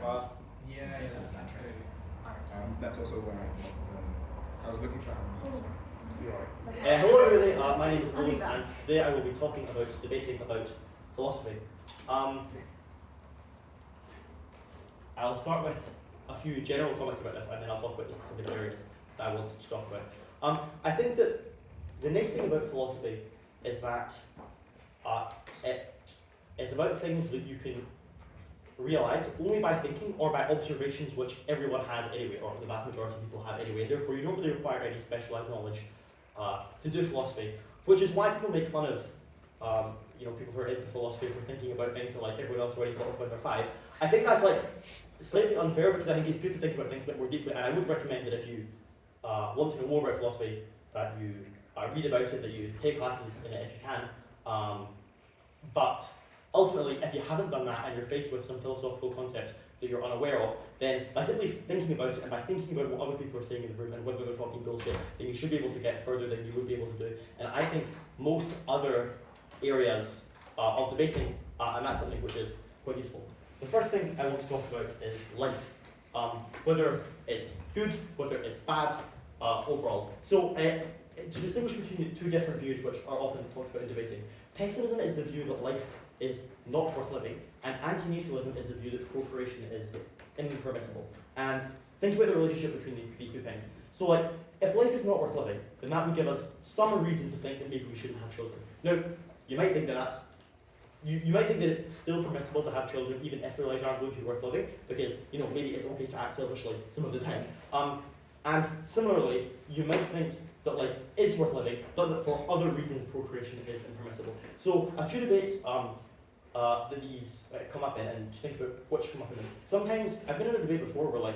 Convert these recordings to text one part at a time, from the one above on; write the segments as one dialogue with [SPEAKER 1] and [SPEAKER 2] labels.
[SPEAKER 1] Yeah, that's not true.
[SPEAKER 2] That's also where I was looking for harmony.
[SPEAKER 3] Hello everybody, my name is Owen, and today I will be debating about philosophy. I'll start with a few general comments about this, and then I'll talk about the specific areas that I want to talk about. I think that the nice thing about philosophy is that it's about things that you can realise only by thinking or by observations which everyone has anyway, or the vast majority of people have anyway. Therefore, you don't really require any specialised knowledge to do philosophy, which is why people make fun of people who are into philosophy for thinking about things that like everyone else already thought of when they're 5. I think that's like slightly unfair because I think it's good to think about things a bit more deeply, and I would recommend that if you want to know more about philosophy, that you read about it, that you take classes in it if you can. But ultimately, if you haven't done that and you're faced with some philosophical concepts that you're unaware of, then by simply thinking about it and by thinking about what other people are saying in the room and whether they're talking bullshit, then you should be able to get further than you would be able to do. And I think most other areas of debating, and that's something which is quite useful. The first thing I want to talk about is life. Whether it's good, whether it's bad, overall. So, to distinguish between two different views which are often talked about in debating, pessimism is the view that life is not worth living, and anti-natalism is the view that procreation is impermissible. And think about the relationship between these two things. So, like, if life is not worth living, then that would give us some reason to think that maybe we shouldn't have children. Now, you might think that that's you might think that it's still permissible to have children even if their lives aren't going to be worth living, because maybe it's okay to act selfishly some of the time. And similarly, you might think that life is worth living, but that for other reasons procreation is impermissible. So a few debates that these come up in, and to think about which come up in them. Sometimes, I've been in a debate before where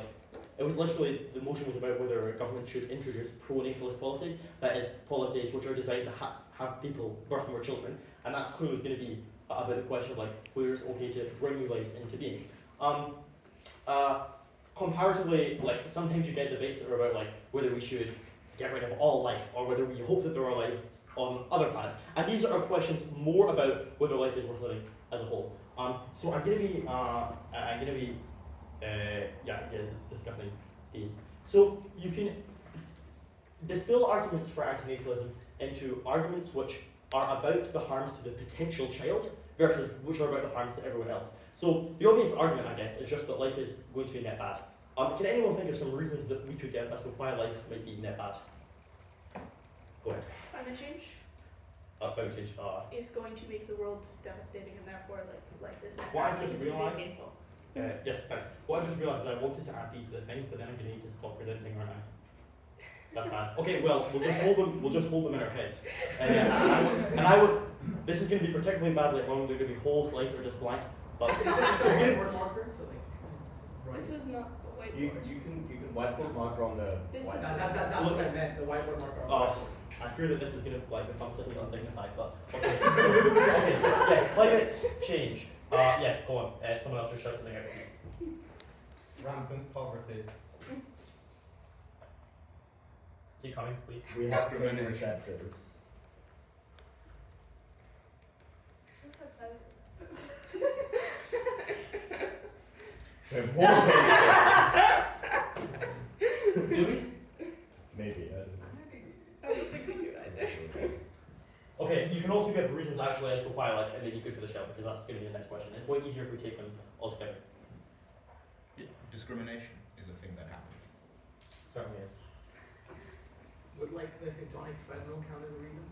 [SPEAKER 3] it was literally, the motion was about whether a government should introduce pro-natalist policies, that is, policies which are designed to have people birth more children, and that's clearly going to be about the question of where it's okay to bring new life into being. Comparatively, sometimes you get debates that are about whether we should get rid of all life, or whether we hope that there are life on other planets. And these are questions more about whether life is worth living as a whole. So I'm going to be discussing these. So you can distill arguments for antinatalism into arguments which are about the harms to the potential child versus which are about the harms to everyone else. So the obvious argument, I guess, is just that life is going to be net bad. Can anyone think of some reasons that we could give as to why life might be net bad? Go ahead.
[SPEAKER 4] Climate change.
[SPEAKER 3] Climate change.
[SPEAKER 4] Is going to make the world devastating, and therefore, life is net
[SPEAKER 3] What
[SPEAKER 4] bad.
[SPEAKER 3] I just realised.
[SPEAKER 4] Painful.
[SPEAKER 3] Yes, thanks. What I just realised is I wanted to add these to the things, but then I'm going to need to stop presenting, aren't I? That's bad. Okay, well, we'll just hold them in our heads. And I would. This is going to be particularly bad later on. There are going to be whole slides that are just blank. But
[SPEAKER 1] Is there a whiteboard marker?
[SPEAKER 4] This is not a whiteboard.
[SPEAKER 5] You can whiteboard marker on the
[SPEAKER 4] This
[SPEAKER 5] white.
[SPEAKER 4] is-
[SPEAKER 1] That's what I meant. The whiteboard marker.
[SPEAKER 3] I fear that this is going to become slightly undignified, but okay. Okay, so yes, climate change. Yes, go on. Someone else just shout something out, please.
[SPEAKER 2] Rampant poverty.
[SPEAKER 3] Keep coming, please.
[SPEAKER 5] We have to intercept this.
[SPEAKER 3] Do we?
[SPEAKER 5] Maybe, I don't know.
[SPEAKER 4] I don't think we do either.
[SPEAKER 3] Okay, you can also give reasons actually as to why it may be good for the shell, because that's going to be the next question. It's way easier if we take them all together.
[SPEAKER 2] Discrimination is a thing that happens.
[SPEAKER 3] Certainly is.
[SPEAKER 1] Would the hedonic treadmill count as a reason?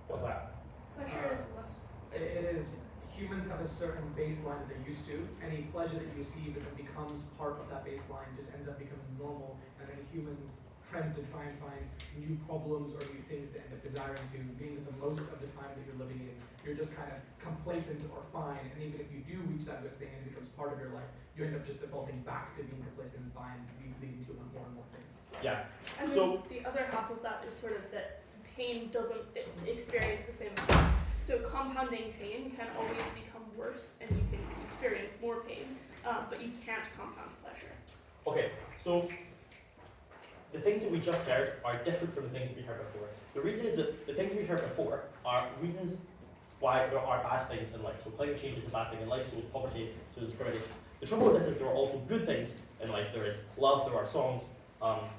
[SPEAKER 3] What's that?
[SPEAKER 4] Pleasure is less.
[SPEAKER 1] It is. Humans have a certain baseline that they're used to. Any pleasure that you receive that then becomes part of that baseline just ends up becoming normal, and then humans trend to try and find new problems or new things to end up desiring to, meaning that the most of the time that you're living in, you're just kind of complacent or fine, and even if you do reach that good thing and it becomes part of your life, you end up just defaulting back to being complacent and fine, leading to more and more things.
[SPEAKER 3] Yeah.
[SPEAKER 4] And
[SPEAKER 3] So
[SPEAKER 4] then the other half of that is sort of that pain doesn't experience the same effect. So compounding pain can always become worse, and you can experience more pain, but you can't compound pleasure.
[SPEAKER 3] Okay, so the things that we just heard are different from the things we heard before. The reason is that the things we heard before are reasons why there are bad things in life. So climate change is a bad thing in life, so is poverty, so is discrimination. The trouble with this is there are also good things in life. There is love, there are songs,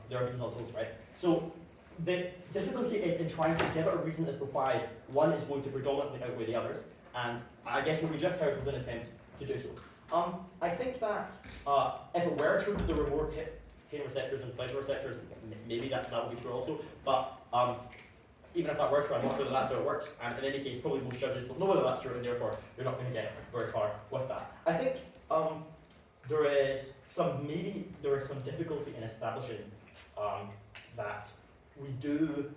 [SPEAKER 3] there are beans on toast, right? So the difficulty is in trying to give it a reason as to why one is going to predominantly outweigh the others, and I guess what we just heard was an attempt to do so. I think that if it were true that there were more pain receptors and pleasure receptors, maybe that would be true also, but even if that were true, I'm not sure that that's how it works, and in any case, probably most judges don't know whether that's true, and therefore you're not going to get very far with that. I think there is some difficulty in establishing that we do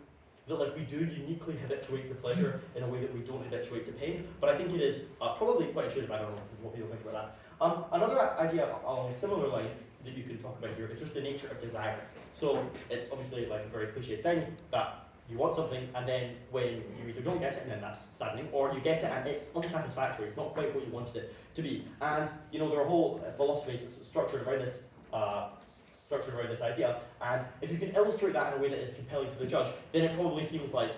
[SPEAKER 3] uniquely habituate to pleasure in a way that we don't habituate to pain, but I think it is probably quite intuitive. I don't know what people think about that. Another idea along a similar line that you can talk about here is just the nature of desire. So it's obviously like a very cliche thing that you want something, and then when you either don't get it, and then that's saddening, or you get it and it's unsatisfactory, it's not quite what you wanted it to be. And you know, there are whole philosophies structured around this idea, and if you can illustrate that in a way that is compelling to the judge, then it probably seems like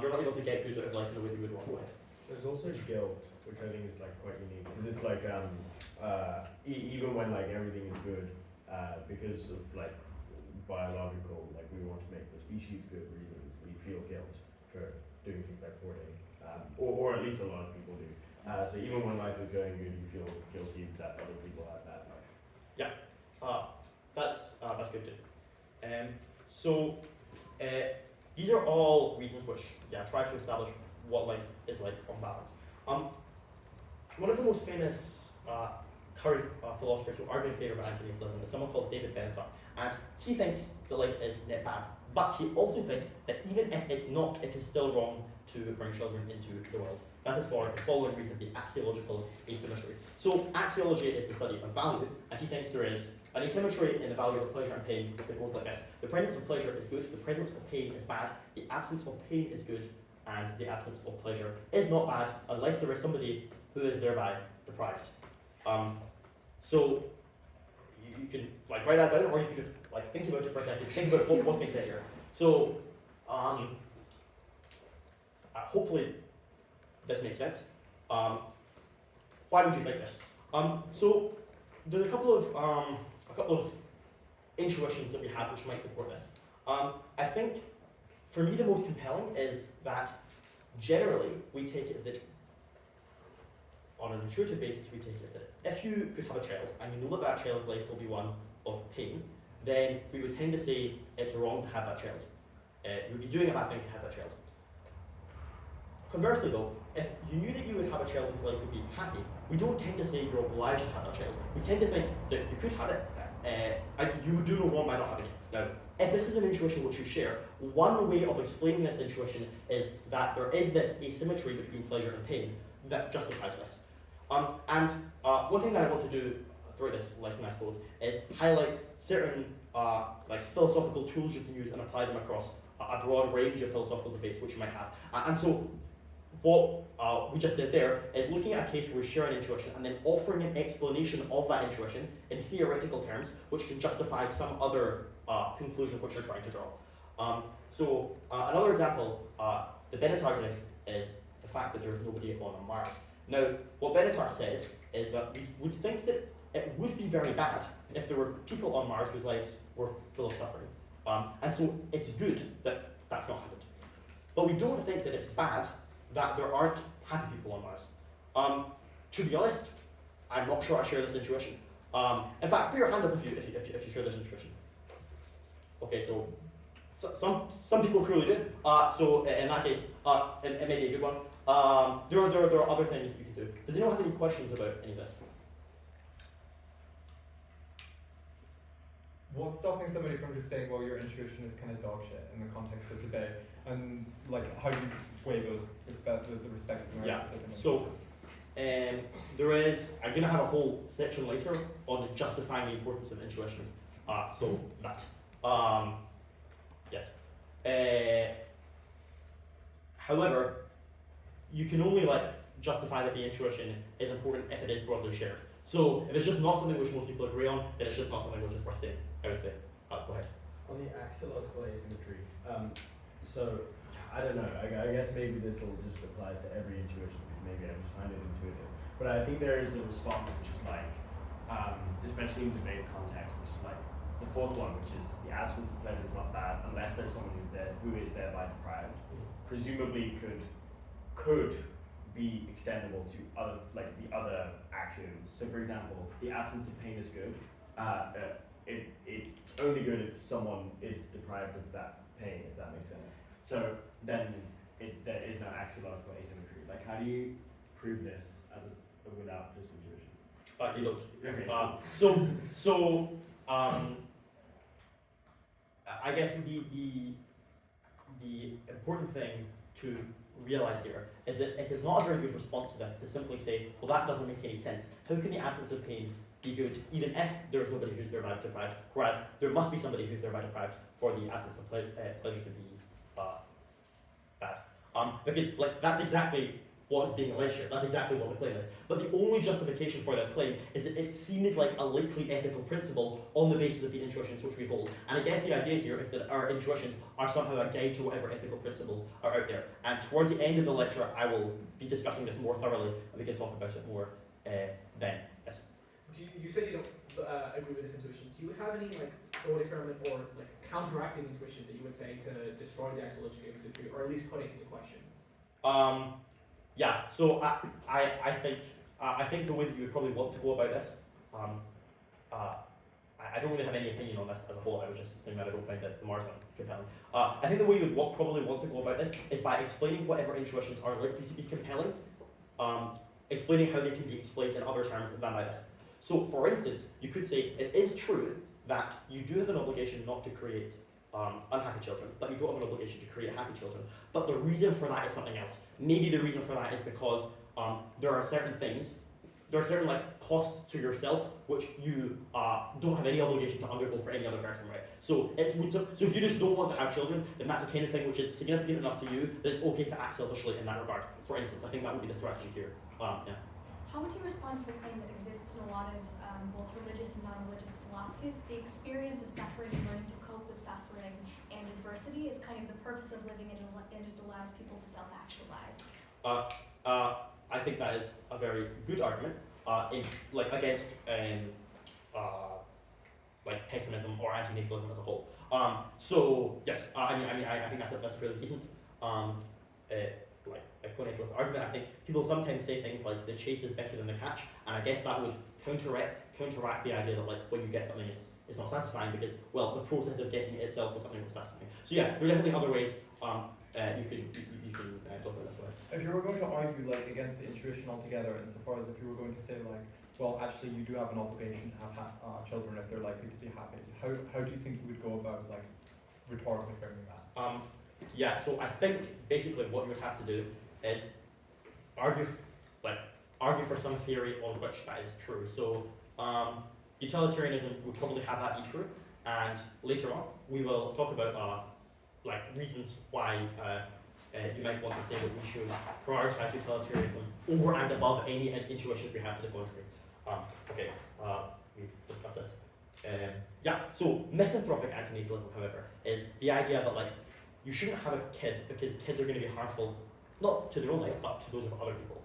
[SPEAKER 3] you're not able to get good out of life in the way that you would want. Go ahead.
[SPEAKER 5] There's also guilt, which I think is like quite unique, because it's like even when like everything is good, because of like biological, like we want to make the species good reasons, we feel guilt for doing things like hoarding, or at least a lot of people do. So even when life is going good, you feel guilty that other people have bad life.
[SPEAKER 3] Yeah, that's good too. So these are all reasons which try to establish what life is like on balance. One of the most famous current philosophers who argue in favour of anti-natalism is someone called David Bentham, and he thinks that life is net bad, but he also thinks that even if it's not, it is still wrong to bring children into the world. That is for the following reason: the axiological asymmetry. So axiology is the study of value, and he thinks there is an asymmetry in the value of pleasure and pain that goes like this: the presence of pleasure is good, the presence of pain is bad, the absence of pain is good, and the absence of pleasure is not bad unless there is somebody who is thereby deprived. So you can like write that down, or you can just like think about it for a second. Think about what's being said here. So hopefully this makes sense. Why would you think this? So there's a couple of intuitions that we have which might support this. I think for me the most compelling is that generally we take it that on an intuitive basis we take it that if you could have a child and you know that that child's life will be one of pain, then we would tend to say it's wrong to have that child. You would be doing a bad thing to have that child. Conversely though, if you knew that you would have a child whose life would be happy, we don't tend to say you're obliged to have that child. We tend to think that you could have it, and you would do no wrong by not having it. Now, if this is an intuition which you share, one way of explaining this intuition is that there is this asymmetry between pleasure and pain that justifies this. One thing that I want to do throughout this lesson, I suppose, is highlight certain like philosophical tools you can use and apply them across a broad range of philosophical debates which you might have. And so what we just did there is looking at a case where we share an intuition and then offering an explanation of that intuition in theoretical terms which can justify some other conclusion which you're trying to draw. Another example, the Bennett argument is the fact that there's nobody on Mars. Now, what Benatar says is that we would think that it would be very bad if there were people on Mars whose lives were full of suffering. And so it's good that that's not happened. But we don't think that it's bad that there aren't happy people on Mars. To be honest, I'm not sure I share this intuition. In fact, put your hand up if you share this intuition. Okay, so some people clearly do. So in that case, it may be a good one. There are other things you can do. Does anyone have any questions about any of this?
[SPEAKER 6] What's stopping somebody from just saying, well, your intuition is kind of dog shit in the context of debate? And like, how do you weigh those the respective merits?
[SPEAKER 3] Yeah. So I'm going to have a whole section later on justifying the importance of intuitions. Yes. However, you can only justify that the intuition is important if it is broadly shared. So if it's just not something which most people agree on, then it's just not something which is worth saying, I would say. Go ahead.
[SPEAKER 5] On the axiological asymmetry, so I don't know, I guess maybe this will just apply to every intuition maybe I just find it intuitive. But I think there is a response which is like, especially in debate context, which is like the fourth one, which is the absence of pleasure is not bad unless there's someone who is thereby deprived. Presumably could be extendable to other, like the other axioms. So for example, the absence of pain is good. It's only good if someone is deprived of that pain, if that makes sense. So then there is no axiological asymmetry. Like, how do you prove this as without just intuition?
[SPEAKER 3] You don't.
[SPEAKER 5] Okay.
[SPEAKER 3] I guess the important thing to realize here is that it is not a very good response to this to simply say, well, that doesn't make any sense. How can the absence of pain be good, even if there is nobody who's thereby deprived, whereas there must be somebody who's thereby deprived for the absence of pleasure to be bad. Because like that's exactly what is being alleged here. That's exactly what the claim is. But the only justification for this claim is that it seems like a likely ethical principle on the basis of the intuitions which we hold. And I guess the idea here is that our intuitions are somehow a guide to whatever ethical principles are out there. And towards the end of the lecture, I will be discussing this more thoroughly, and we can talk about it more then. Yes.
[SPEAKER 1] You said you don't agree with this intuition. Do you have any like thought experiment or like counteracting intuition that you would say to destroy the axiological asymmetry, or at least put it into question?
[SPEAKER 3] Yeah. So I think the way that you would probably want to go about this, I don't really have any opinion on this as a whole. I was just saying that I don't find the Mars one compelling. I think the way you would probably want to go about this is by explaining whatever intuitions are likely to be compelling, explaining how they can be explained in other terms than by this. So, for instance, you could say it is true that you do have an obligation not to create unhappy children, but you don't have an obligation to create happy children. But the reason for that is something else. Maybe the reason for that is because there are certain things, there are certain like costs to yourself which you don't have any obligation to undergo for any other person, right? So if you just don't want to have children, then that's the kind of thing which is significant enough to you that it's okay to act selfishly in that regard. For instance, I think that would be the strategy here. Yeah.
[SPEAKER 7] How would you respond to the claim that exists in a lot of both religious and non-religious philosophies? The experience of suffering and learning to cope with suffering and adversity is kind of the purpose of living, and it allows people to self-actualize.
[SPEAKER 3] I think that is a very good argument against like pessimism or anti-natalism as a whole. So yes, I think that's really decent. A pro-natalist argument. I think people sometimes say things like the chase is better than the catch, and I guess that would counteract the idea that like when you get something it's not satisfying because well the process of getting it itself was something that's satisfying. So yeah, there are definitely other ways you can talk about this way.
[SPEAKER 6] If you were going to argue like against the intuition altogether, insofar as if you were going to say like, well, actually you do have an obligation to have children if they're likely to be happy, how do you think you would go about like rhetorically framing that?
[SPEAKER 3] Yeah, so I think basically what you would have to do is argue for some theory on which that is true. So utilitarianism would probably have that be true, and later on we will talk about reasons why you might want to say that we should prioritize utilitarianism over and above any intuitions we have to the contrary. We've discussed this. Yeah, so misanthropic antinatalism, however, is the idea that like you shouldn't have a kid because kids are going to be harmful, not to their own life, but to those of other people.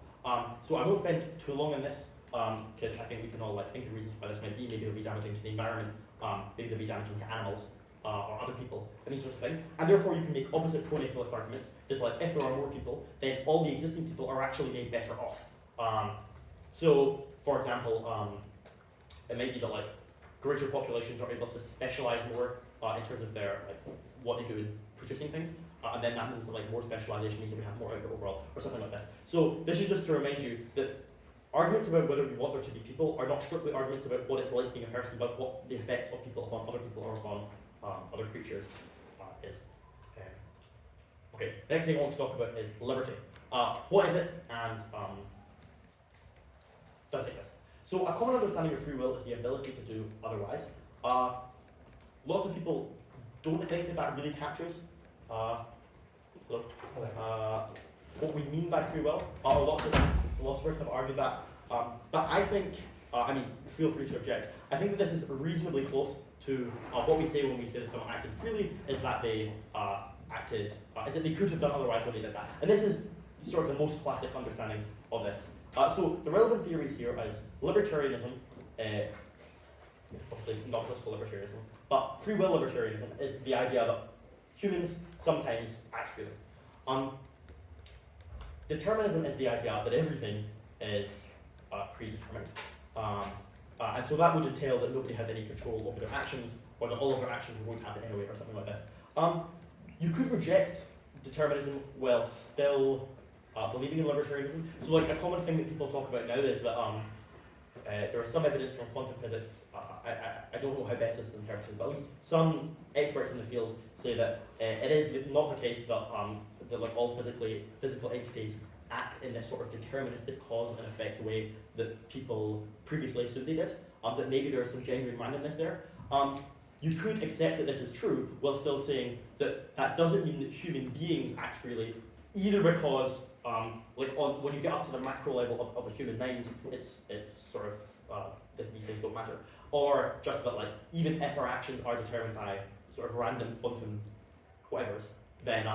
[SPEAKER 3] So I won't spend too long on this, because I think we can all think of reasons why this might be. Maybe it'll be damaging to the environment, maybe it'll be damaging to animals or other people, and these sorts of things. And therefore you can make opposite pro-natalist arguments, just like if there are more people, then all the existing people are actually made better off. So, for example, it might be that greater populations are able to specialize more in terms of their what they do in producing things, and then that means that more specialization means that we have more output overall, or something like this. So this is just to remind you that arguments about whether we want there to be people are not strictly arguments about what it's like being a person, but what the effects of people upon other people or upon other creatures is. Okay, next thing I want to talk about is liberty. What is it, and does it exist? So a common understanding of free will is the ability to do otherwise. Lots of people don't think that really captures what we mean by free will. Lots of philosophers have argued that, but I think, feel free to object. I think that this is reasonably close to what we say when we say that someone acted freely, is that they is that they could have done otherwise when they did that. And this is sort of the most classic understanding of this. So the relevant theories here is libertarianism, obviously not political libertarianism, but free will libertarianism is the idea that humans sometimes act freely. Determinism is the idea that everything is predetermined. And so that would entail that nobody has any control over their actions, or that all of their actions are going to happen anyway, or something like this. You could reject determinism while still believing in libertarianism. So like a common thing that people talk about now is that there is some evidence from quantum physics, I don't know how best this is interpreted, but at least some experts in the field say that it is not the case that like all physical entities act in this sort of deterministic cause and effect way that people previously assumed they did, that maybe there is some genuine randomness there. You could accept that this is true while still saying that that doesn't mean that human beings act freely, either because when you get up to the macro level of a human mind, it's sort of these things don't matter, or just that like even if our actions are determined by sort of random quantum whatevers, then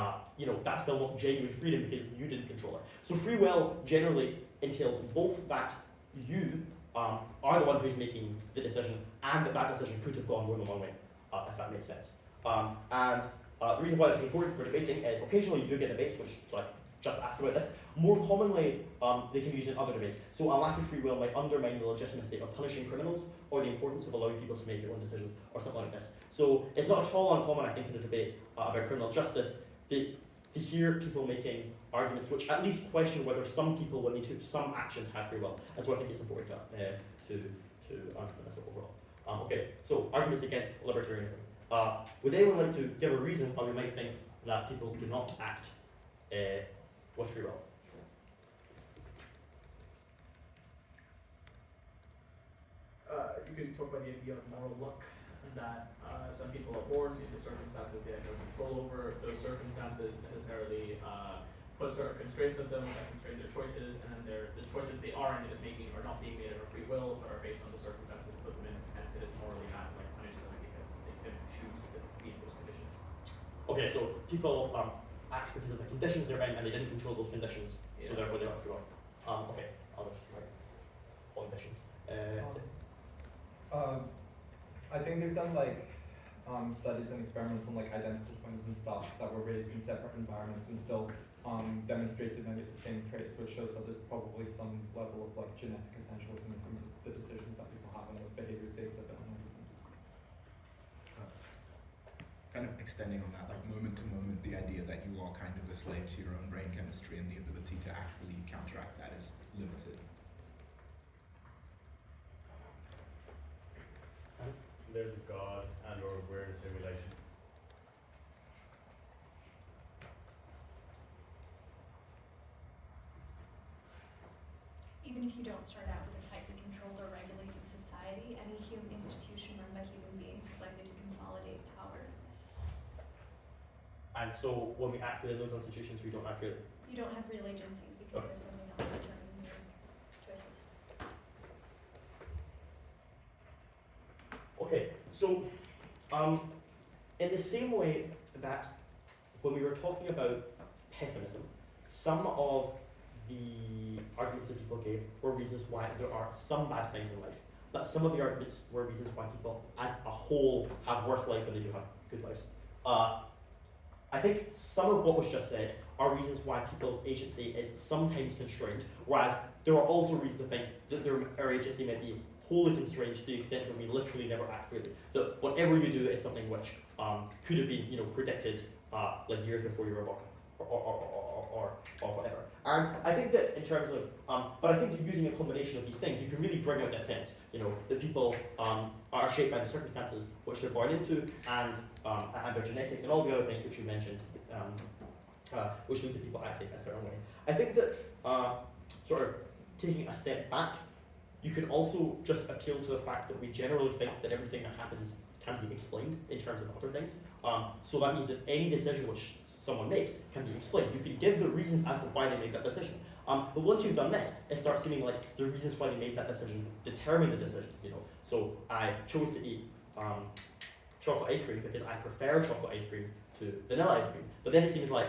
[SPEAKER 3] that's still not genuine freedom because you didn't control it. So free will generally entails both that you are the one who's making the decision, and that decision could have gone more than one way, if that makes sense. The reason why this is important for debating is occasionally you do get debates which like just ask about this. More commonly, they can be used in other debates. So a lack of free will might undermine the legitimacy of punishing criminals, or the importance of allowing people to make their own decisions, or something like this. So it's not at all uncommon, I think, in a debate about criminal justice to hear people making arguments which at least question whether some people, when they took some actions, have free will. And so I think it's important to understand this overall. Okay, so arguments against libertarianism. Would anyone like to give a reason why we might think that people do not act with free will?
[SPEAKER 1] You could talk about the idea of moral luck, and that some people are born into circumstances they have no control over. Those circumstances necessarily put certain constraints on them that constrain their choices, and then the choices they are ended up making are not being made out of free will, but are based on the circumstances that put them in, and hence it is morally bad to like punish them because they couldn't choose to be in those conditions.
[SPEAKER 3] Okay, so people act because of the conditions they're in, and they didn't control those conditions, so therefore they don't have free will. Okay, I'll just write conditions.
[SPEAKER 6] I think they've done like studies and experiments on like identical twins and stuff that were raised in separate environments and still demonstrated many of the same traits, which shows that there's probably some level of like genetic essentialism in terms of the decisions that people have and the behaviors they exhibit and everything.
[SPEAKER 2] Kind of extending on that, like moment to moment, the idea that you are kind of a slave to your own brain chemistry and the ability to actually counteract that is limited.
[SPEAKER 5] There's a God and or we're in a simulation.
[SPEAKER 7] Even if you don't start out with a tightly controlled or regulated society, any human institution run by human beings is likely to consolidate power.
[SPEAKER 3] And so when we act within those institutions, we don't act freely.
[SPEAKER 7] You don't have real agency because there's something else determining your choices.
[SPEAKER 3] Okay, so in the same way that when we were talking about pessimism, some of the arguments that people gave were reasons why there are some bad things in life, but some of the arguments were reasons why people as a whole have worse lives than they do have good lives. I think some of what was just said are reasons why people's agency is sometimes constrained, whereas there are also reasons to think that our agency may be wholly constrained to the extent that we literally never act freely. That whatever you do is something which could have been, predicted like years before you were born, or whatever. And I think that in terms of, but I think that using a combination of these things, you can really bring out that sense, that people are shaped by the circumstances which they're born into, and their genetics and all the other things which you mentioned, which lead to people acting a certain way. I think that sort of taking a step back, you can also just appeal to the fact that we generally think that everything that happens can be explained in terms of other things. So that means that any decision which someone makes can be explained. You can give the reasons as to why they made that decision. But once you've done this, it starts seeming like the reasons why they made that decision determine the decision. So I chose to eat chocolate ice cream because I prefer chocolate ice cream to vanilla ice cream. But then it seems like,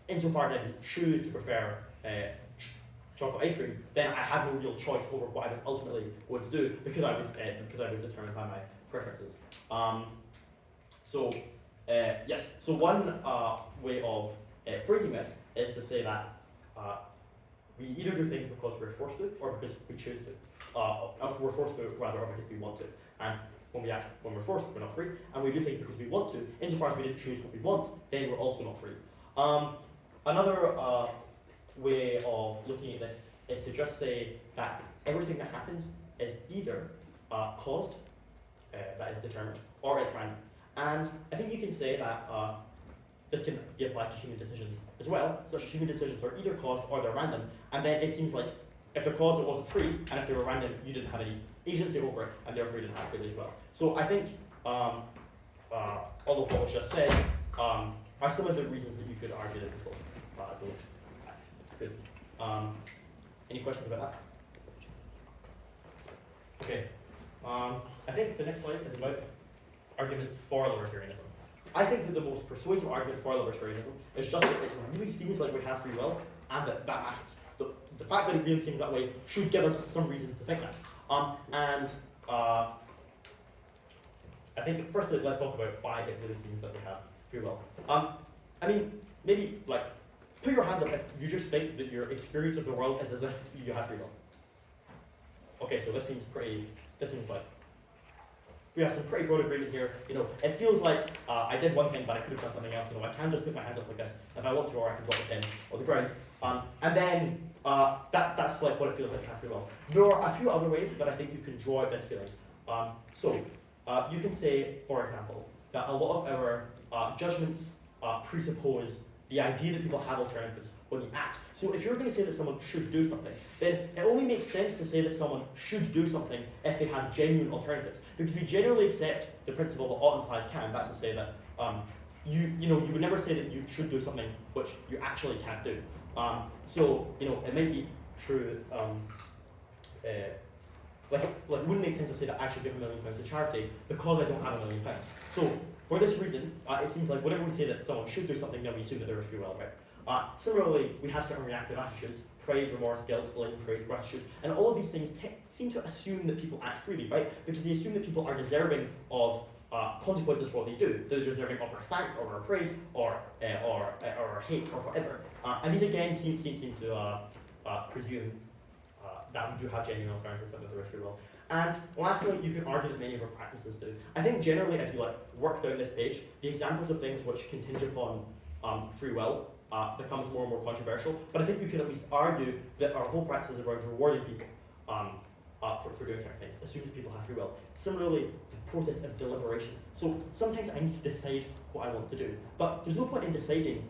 [SPEAKER 3] insofar as I choose to prefer chocolate ice cream, then I had no real choice over what I was ultimately going to do because I was determined by my preferences. Yes. So one way of phrasing this is to say that we either do things because we're forced to, or because we choose to. If we're forced to, rather, or because we want to. And when we're forced, we're not free. And we do things because we want to. Insofar as we didn't choose what we want, then we're also not free. Another way of looking at this is to just say that everything that happens is either caused, that is determined, or it's random. And I think you can say that this can be applied to human decisions as well. Such human decisions are either caused or they're random. And then it seems like if they're caused, it wasn't free, and if they were random, you didn't have any agency over it, and therefore you didn't have freely as well. So I think all of what was just said are some of the reasons that you could argue that people don't act freely. Any questions about that? Okay. I think the next slide is about arguments for libertarianism. I think that the most persuasive argument for libertarianism is just that it really seems like we have free will, and that matters. The fact that it really seems that way should give us some reason to think that. I think firstly, let's talk about why it really seems that we have free will. I mean, maybe like put your hand up if you just think that your experience of the world is as if you have free will. Okay, so this seems like we have some pretty broad agreement here. You know, it feels like I did one thing, but I could have done something else. You know, I can just put my hand up like this if I want to, or I can drop a pen on the ground. And then that's like what it feels like to have free will. There are a few other ways that I think you can draw out this feeling. You can say, for example, that a lot of our judgments presuppose the idea that people have alternatives when you act. So if you're going to say that someone should do something, then it only makes sense to say that someone should do something if they have genuine alternatives. Because we generally accept the principle that ought implies can. That's to say that you would never say that you should do something which you actually can't do. It might be true. It wouldn't make sense to say that I should give £1 million to charity because I don't have £1 million. So for this reason, it seems like whenever we say that someone should do something, then we assume that there is free will, right? Similarly, we have certain reactive attitudes: praise, remorse, guilt, blame, praise, gratitude, and all of these things seem to assume that people act freely, right? Because they assume that people are deserving of consequences for what they do. They're deserving of our thanks, or our praise, or hate, or whatever. And these again seem to presume that we do have genuine alternatives, that there is free will. And lastly, you can argue that many of our practices do. I think generally, as you work down this page, the examples of things which continge upon free will becomes more and more controversial. But I think you can at least argue that our whole practice is around rewarding people for doing certain things, assumes people have free will. Similarly, the process of deliberation. So sometimes I need to decide what I want to do, but there's no point in deciding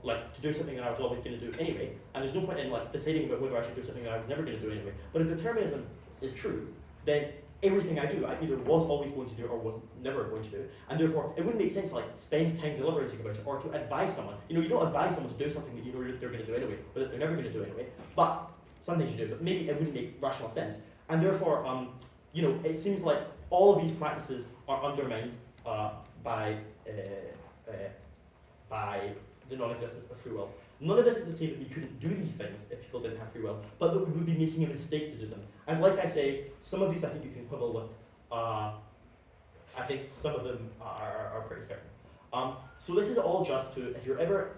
[SPEAKER 3] to do something that I was always going to do anyway, and there's no point in deciding about whether I should do something that I was never going to do anyway. But if determinism is true, then everything I do, I either was always going to do or was never going to do, and therefore it wouldn't make sense to spend time deliberating about it, or to advise someone. You don't advise someone to do something that you know they're going to do anyway, or that they're never going to do anyway. But sometimes you do, but maybe it wouldn't make rational sense, and therefore, it seems like all of these practices are undermined by the non-existence of free will. None of this is to say that we couldn't do these things if people didn't have free will, but that we would be making a mistake to do them. And like I say, some of these I think you can quibble with. I think some of them are pretty certain. So this is all just to, if you're ever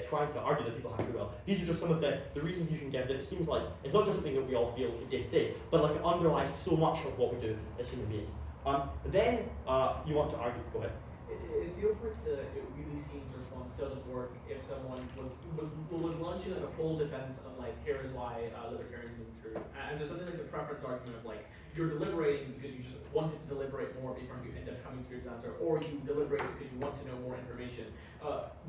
[SPEAKER 3] trying to argue that people have free will, these are just some of the reasons you can give that it seems like it's not just something that we all feel day to day, but it underlies so much of what we do as human beings. Then you want to argue, go ahead.
[SPEAKER 1] It feels like the it really seems response doesn't work if someone was launching a full defense of here's why libertarianism is true, and just something like the preference argument of you're deliberating because you just wanted to deliberate more before you end up coming to your answer, or you deliberate because you want to know more information.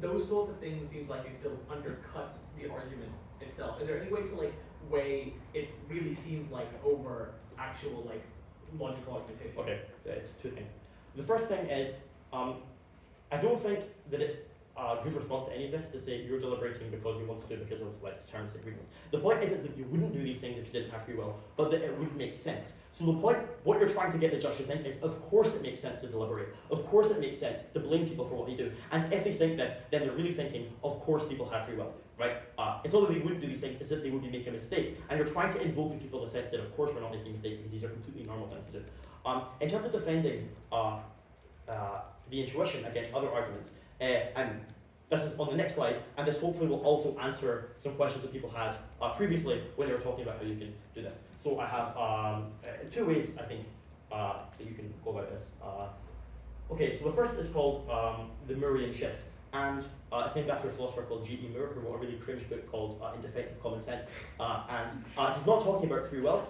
[SPEAKER 1] Those sorts of things seems like they still undercut the argument itself. Is there any way to weigh it really seems over actual logical argumentation?
[SPEAKER 3] Okay, two things. The first thing is I don't think that it's a good response to any of this to say you're deliberating because you want to do it because of like deterministic reasons. The point isn't that you wouldn't do these things if you didn't have free will, but that it would make sense. So the point, what you're trying to get the judge to think is, of course it makes sense to deliberate. Of course it makes sense to blame people for what they do. And if they think this, then they're really thinking, of course people have free will, right? It's not that they wouldn't do these things, it's that they would be making a mistake. And you're trying to invoke in people the sense that, of course we're not making a mistake because these are completely normal things to do. In terms of defending the intuition against other arguments, and this is on the next slide, and this hopefully will also answer some questions that people had previously when they were talking about how you can do this. So I have 2 ways, I think, that you can go about this. Okay, so the first is called the Moorean shift, and it's named after a philosopher called G.E. Moore, who wrote a really cringe book called In Defense of Common Sense, and he's not talking about free will,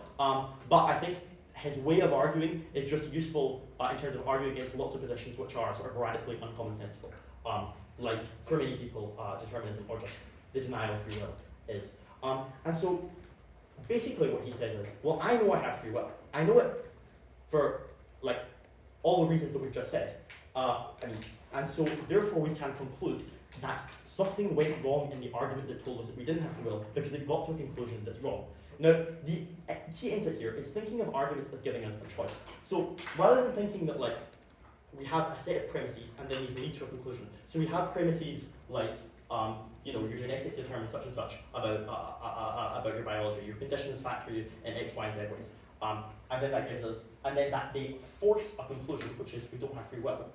[SPEAKER 3] but I think his way of arguing is just useful in terms of arguing against lots of positions which are sort of radically uncommonsensical. Like, for many people, determinism or just the denial of free will is. And so, basically what he says is, well, I know I have free will. I know it for, like, all the reasons that we've just said. And so, therefore, we can conclude that something went wrong in the argument that told us that we didn't have free will because it got to a conclusion that's wrong. Now, the key insight here is thinking of arguments as giving us a choice. So, rather than thinking that, like, we have a set of premises and then these lead to a conclusion. So we have premises like, your genetics determines such and such about your biology. Your conditions factor you in X, Y, and Z ways. And then that gives us, and then that they force a conclusion, which is we don't have free will.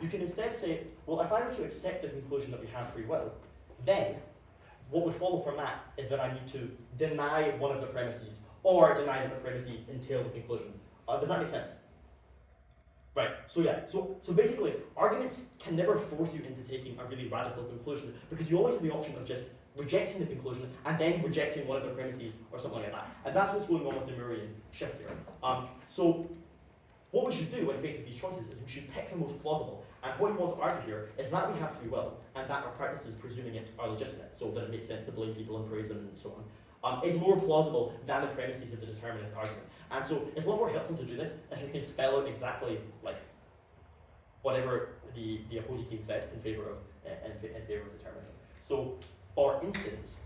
[SPEAKER 3] You can instead say, well, if I were to accept the conclusion that we have free will, then what would follow from that is that I need to deny one of the premises, or deny that the premises entail the conclusion. Does that make sense? Right, so yeah, so basically, arguments can never force you into taking a really radical conclusion because you always have the option of just rejecting the conclusion and then rejecting one of the premises or something like that. And that's what's going on with the Moorean shift here. So what we should do when faced with these choices is we should pick the most plausible. And what you want to argue here is that we have free will and that our practices presuming it are legitimate, so that it makes sense to blame people and praise them and so on, is more plausible than the premises of the determinist argument. And so it's a lot more helpful to do this if we can spell out exactly like whatever the opposing team said in favor of determinism. So for instance,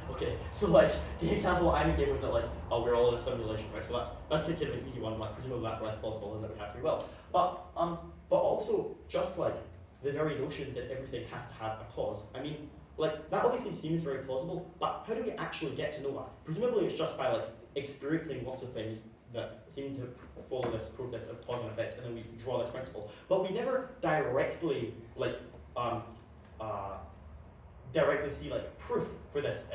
[SPEAKER 3] okay, so like the example I gave was that like, oh, we're all in a simulation, right? So that's kind of an easy one, like presumably that's less plausible than that we have free will. But also just like the very notion that everything has to have a cause. I mean, like, that obviously seems very plausible, but how do we actually get to know that? Presumably it's just by, like, experiencing lots of things that seem to follow this process of cause and effect, and then we draw this principle. But we never directly, like, directly see, like, proof for this,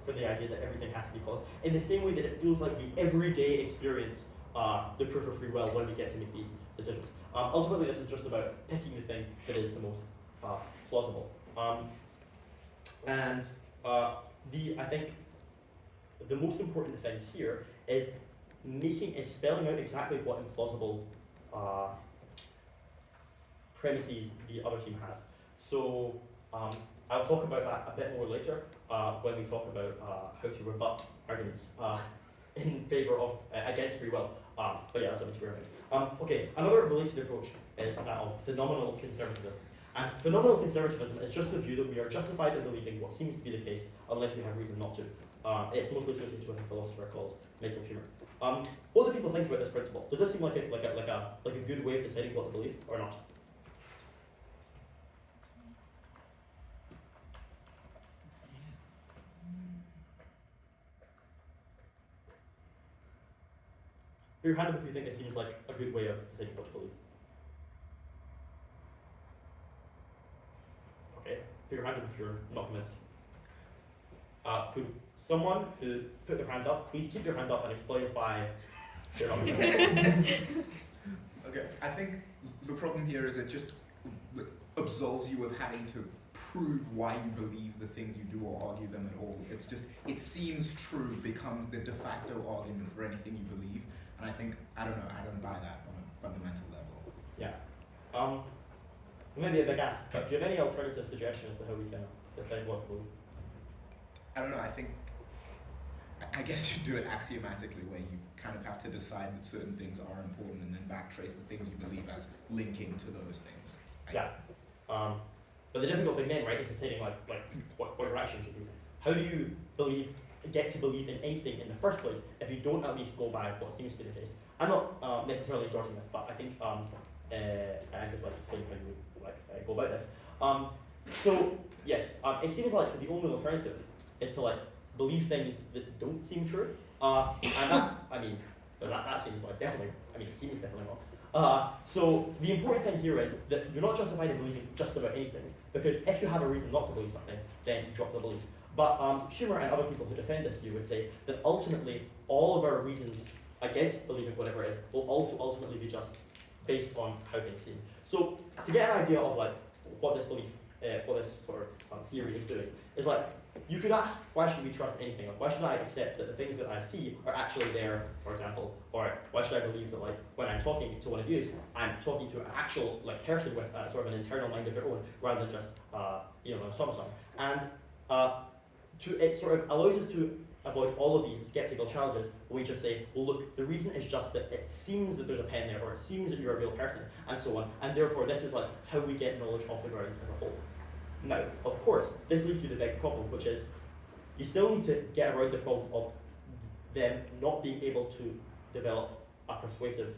[SPEAKER 3] for the idea that everything has to be caused, in the same way that it feels like we everyday experience the proof of free will when we get to make these decisions. Ultimately, this is just about picking the thing that is the most plausible. I think the most important thing here is spelling out exactly what implausible premises the other team has. So I'll talk about that a bit more later when we talk about how to rebut arguments in favor of against free will. But yeah, that's something to bear in mind. Okay, another related approach is that of phenomenal conservatism. And phenomenal conservatism is just the view that we are justified in believing what seems to be the case unless we have reason not to. It's mostly associated with a philosopher called Michael Schumer. What do people think about this principle? Does this seem like a good way of deciding what to believe or not? Put your hand up if you think it seems like a good way of deciding what to believe. Okay, put your hand up if you're not convinced. Could someone who put their hand up, please keep your hand up and explain why you're not convinced.
[SPEAKER 2] Okay, I think the problem here is it just absolves you of having to prove why you believe the things you do or argue them at all. It's just, it seems true becomes the de facto argument for anything you believe. And I think, I don't buy that on a fundamental level.
[SPEAKER 3] Yeah. Maybe a big ask, but do you have any alternative suggestions to how we can decide what to believe?
[SPEAKER 2] I don't know, I think I guess you do it axiomatically, where you kind of have to decide that certain things are important and then backtrace the things you believe as linking to those things.
[SPEAKER 3] Yeah. But the difficult thing then, right, is deciding like what your action should be. How do you get to believe in anything in the first place if you don't at least go by what seems to be the case? I'm not necessarily endorsing this, but I think I just like to explain how you go about this. So yes, it seems like the only alternative is to like believe things that don't seem true, and that seems like definitely. I mean, it seems definitely wrong. So the important thing here is that you're not justified in believing just about anything, because if you have a reason not to believe something, then you drop the belief. But Schumer and other people who defend this view would say that ultimately all of our reasons against believing whatever it is will also ultimately be just based on how things seem. So to get an idea of like what this belief, what this sort of theory is doing, is like you could ask, why should we trust anything? Like, why should I accept that the things that I see are actually there, for example? Or why should I believe that like when I'm talking to one of you, I'm talking to an actual like person with sort of an internal mind of their own, rather than just a song. And it sort of allows us to avoid all of these skeptical challenges. We just say, well, look, the reason is just that it seems that there's a pen there, or it seems that you're a real person, and so on. And therefore, this is like how we get knowledge of the ground as a whole. Now, of course, this leads to the big problem, which is you still need to get around the problem of them not being able to develop a persuasive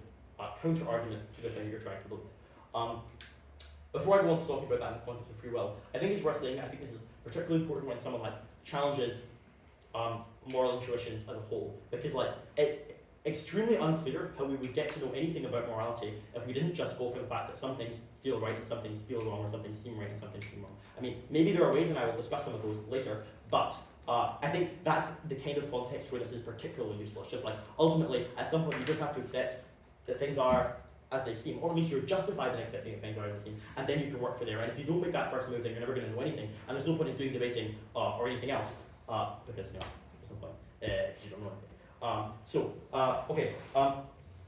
[SPEAKER 3] counter-argument to the thing you're trying to believe. Before I go on to talking about that in the context of free will, I think it's worth saying, I think this is particularly important when someone like challenges moral intuitions as a whole, because like it's extremely unclear how we would get to know anything about morality if we didn't just go for the fact that some things feel right and some things feel wrong, or some things seem right and some things seem wrong. I mean, maybe there are ways, and I will discuss some of those later, but I think that's the kind of context where this is particularly useful. It's just like, ultimately, at some point you just have to accept that things are as they seem, or at least you're justified in accepting that things are as they seem, and then you can work from there. And if you don't make that first move, then you're never going to know anything, and there's no point in doing debating or anything else, because, there's no point, because you don't know anything.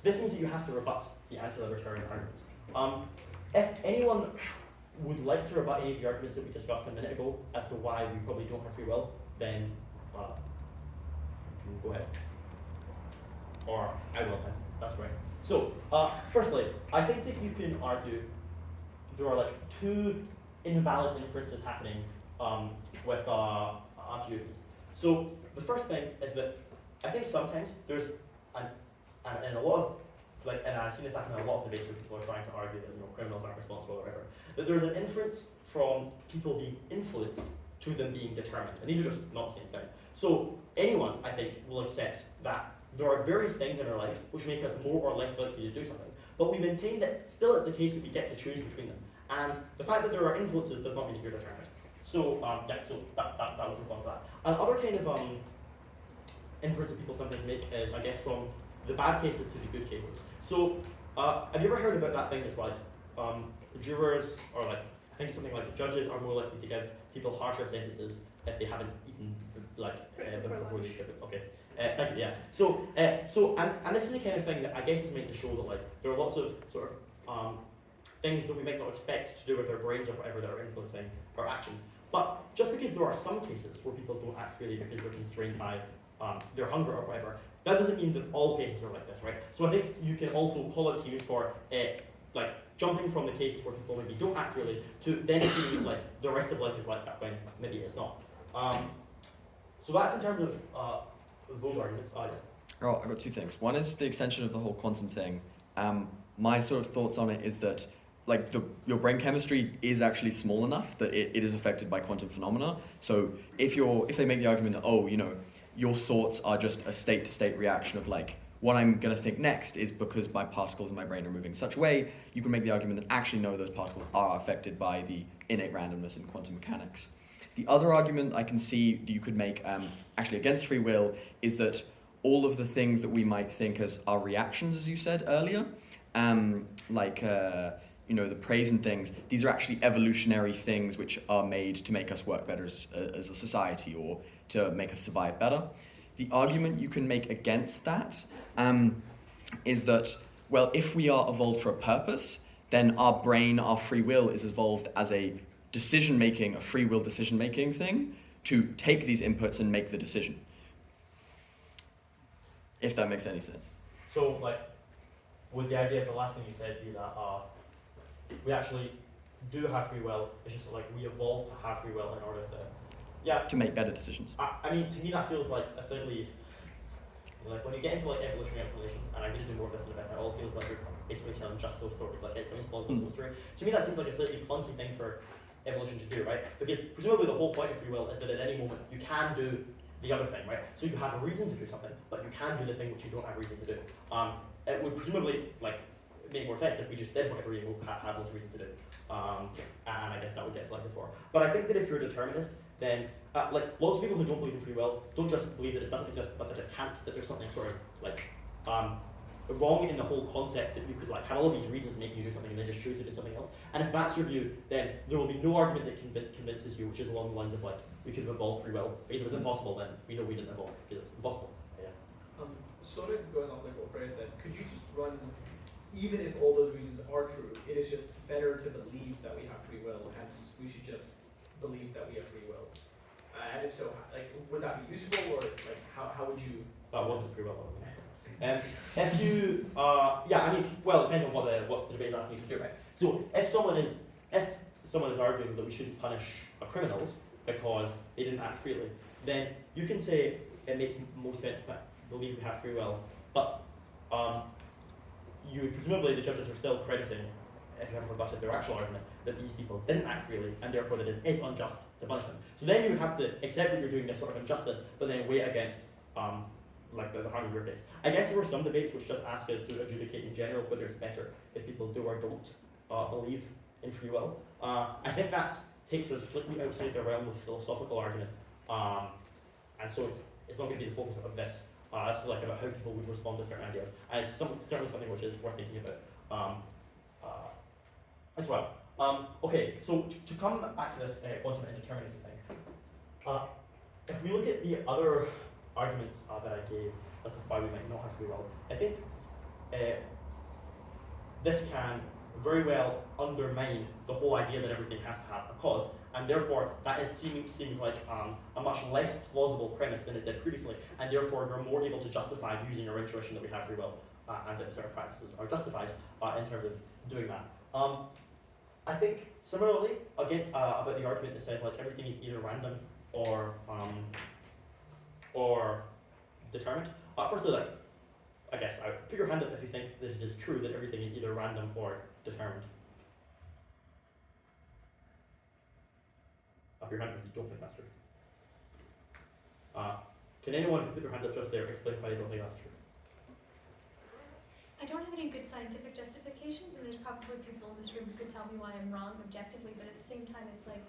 [SPEAKER 3] This means that you have to rebut the anti-libertarian arguments. If anyone would like to rebut any of the arguments that we discussed a minute ago as to why we probably don't have free will, then you can go ahead. Or I will then, that's right. So, firstly, I think that you can argue there are like two invalid inferences happening with a few of these. So, the first thing is that I think sometimes there's, and a lot of, like, and I've seen this happen in a lot of debates where people are trying to argue that criminals aren't responsible or whatever, that there's an inference from people being influenced to them being determined. And these are just not the same thing. So anyone, I think, will accept that there are various things in our lives which make us more or less likely to do something, but we maintain that still it's the case that we get to choose between them. And the fact that there are influences does not mean that you're determined. So so that would respond to that. Another kind of inference that people sometimes make is, I guess, from the bad cases to the good cases. So have you ever heard about that thing that's like jurors, or like, I think it's something like judges are more likely to give people harsher sentences if they haven't eaten before they ship it. Okay. Thank you. Yeah. So and this is the kind of thing that I guess is meant to show that like there are lots of sort of things that we might not expect to do with our brains or whatever that are influencing our actions. But just because there are some cases where people don't act freely because they're constrained by their hunger or whatever, that doesn't mean that all cases are like this, right? So I think you can also call out to you for like jumping from the cases where people maybe don't act freely to then seeing like the rest of life is like that when maybe it's not. So that's in terms of those arguments.
[SPEAKER 8] Oh, I've got two things. One is the extension of the whole quantum thing. My sort of thoughts on it is that like your brain chemistry is actually small enough that it is affected by quantum phenomena. So if they make the argument that, your thoughts are just a state-to-state reaction of like, what I'm going to think next is because my particles in my brain are moving in such a way, you can make the argument that actually no, those particles are affected by the innate randomness in quantum mechanics. The other argument I can see that you could make actually against free will is that all of the things that we might think as our reactions, as you said earlier, the praise and things, these are actually evolutionary things which are made to make us work better as a society or to make us survive better. The argument you can make against that is that, well, if we are evolved for a purpose, then our brain, our free will is evolved as a free will decision-making thing to take these inputs and make the decision. if that makes any sense.
[SPEAKER 3] So, like, would the idea of the last thing you said be that we actually do have free will, it's just like we evolved to have free will in order to, yeah.
[SPEAKER 8] To make better decisions.
[SPEAKER 3] I mean, to me that feels like a slightly, like when you get into like evolutionary explanations, and I'm going to do more of this in a bit, it all feels like you're basically telling just those stories, like it's an plausible story. To me that seems like a slightly clunky thing for evolution to do, right? Because presumably the whole point of free will is that at any moment you can do the other thing, right? So you have a reason to do something, but you can do the thing which you don't have reason to do. It would presumably like make more sense if we just did whatever we had most reason to do. And I guess that would get selected for. But I think that if you're a determinist, then like lots of people who don't believe in free will don't just believe that it doesn't exist, but that it can't, that there's something sort of like wrong in the whole concept that you could like have all of these reasons making you do something and then just choose to do something else. And if that's your view, then there will be no argument that convinces you, which is along the lines of like we could have evolved free will. Because if it's impossible, then we know we didn't evolve because it's impossible. Yeah.
[SPEAKER 1] Sort of going off like what Freya said, could you just run, even if all those reasons are true, it is just better to believe that we have free will, hence we should just believe that we have free will. And if so, like, would that be useful, or like, how would you?
[SPEAKER 3] That wasn't free will. If you, yeah, I mean, well, it depends on what the debate is asking you to do, right? So if someone is arguing that we shouldn't punish criminals because they didn't act freely, then you can say it makes more sense to believe we have free will, but presumably the judges are still crediting, if you haven't rebutted their actual argument, that these people didn't act freely and therefore that it is unjust to punish them. So then you would have to accept that you're doing this sort of injustice, but then weigh it against like the harm of your case. I guess there were some debates which just ask us to adjudicate in general whether it's better if people do or don't believe in free will. I think that takes us slightly outside the realm of philosophical argument, and so it's not going to be the focus of this. This is like about how people would respond to certain ideas, and it's certainly something which is worth thinking about as well. Okay, so to come back to this quantum indeterminacy thing, if we look at the other arguments that I gave as to why we might not have free will, I think this can very well undermine the whole idea that everything has to have a cause, and therefore that seems like a much less plausible premise than it did previously, and therefore you're more able to justify using your intuition that we have free will, and that certain practices are justified in terms of doing that. I think similarly, again, about the argument that says like everything is either random or determined. Firstly, like, I guess I would put your hand up if you think that it is true that everything is either random or determined. Up your hand if you don't think that's true. Can anyone who put their hand up just there explain why you don't think that's true?
[SPEAKER 7] I don't have any good scientific justifications, and there's probably people in this room who could tell me why I'm wrong objectively, but at the same time, it's like,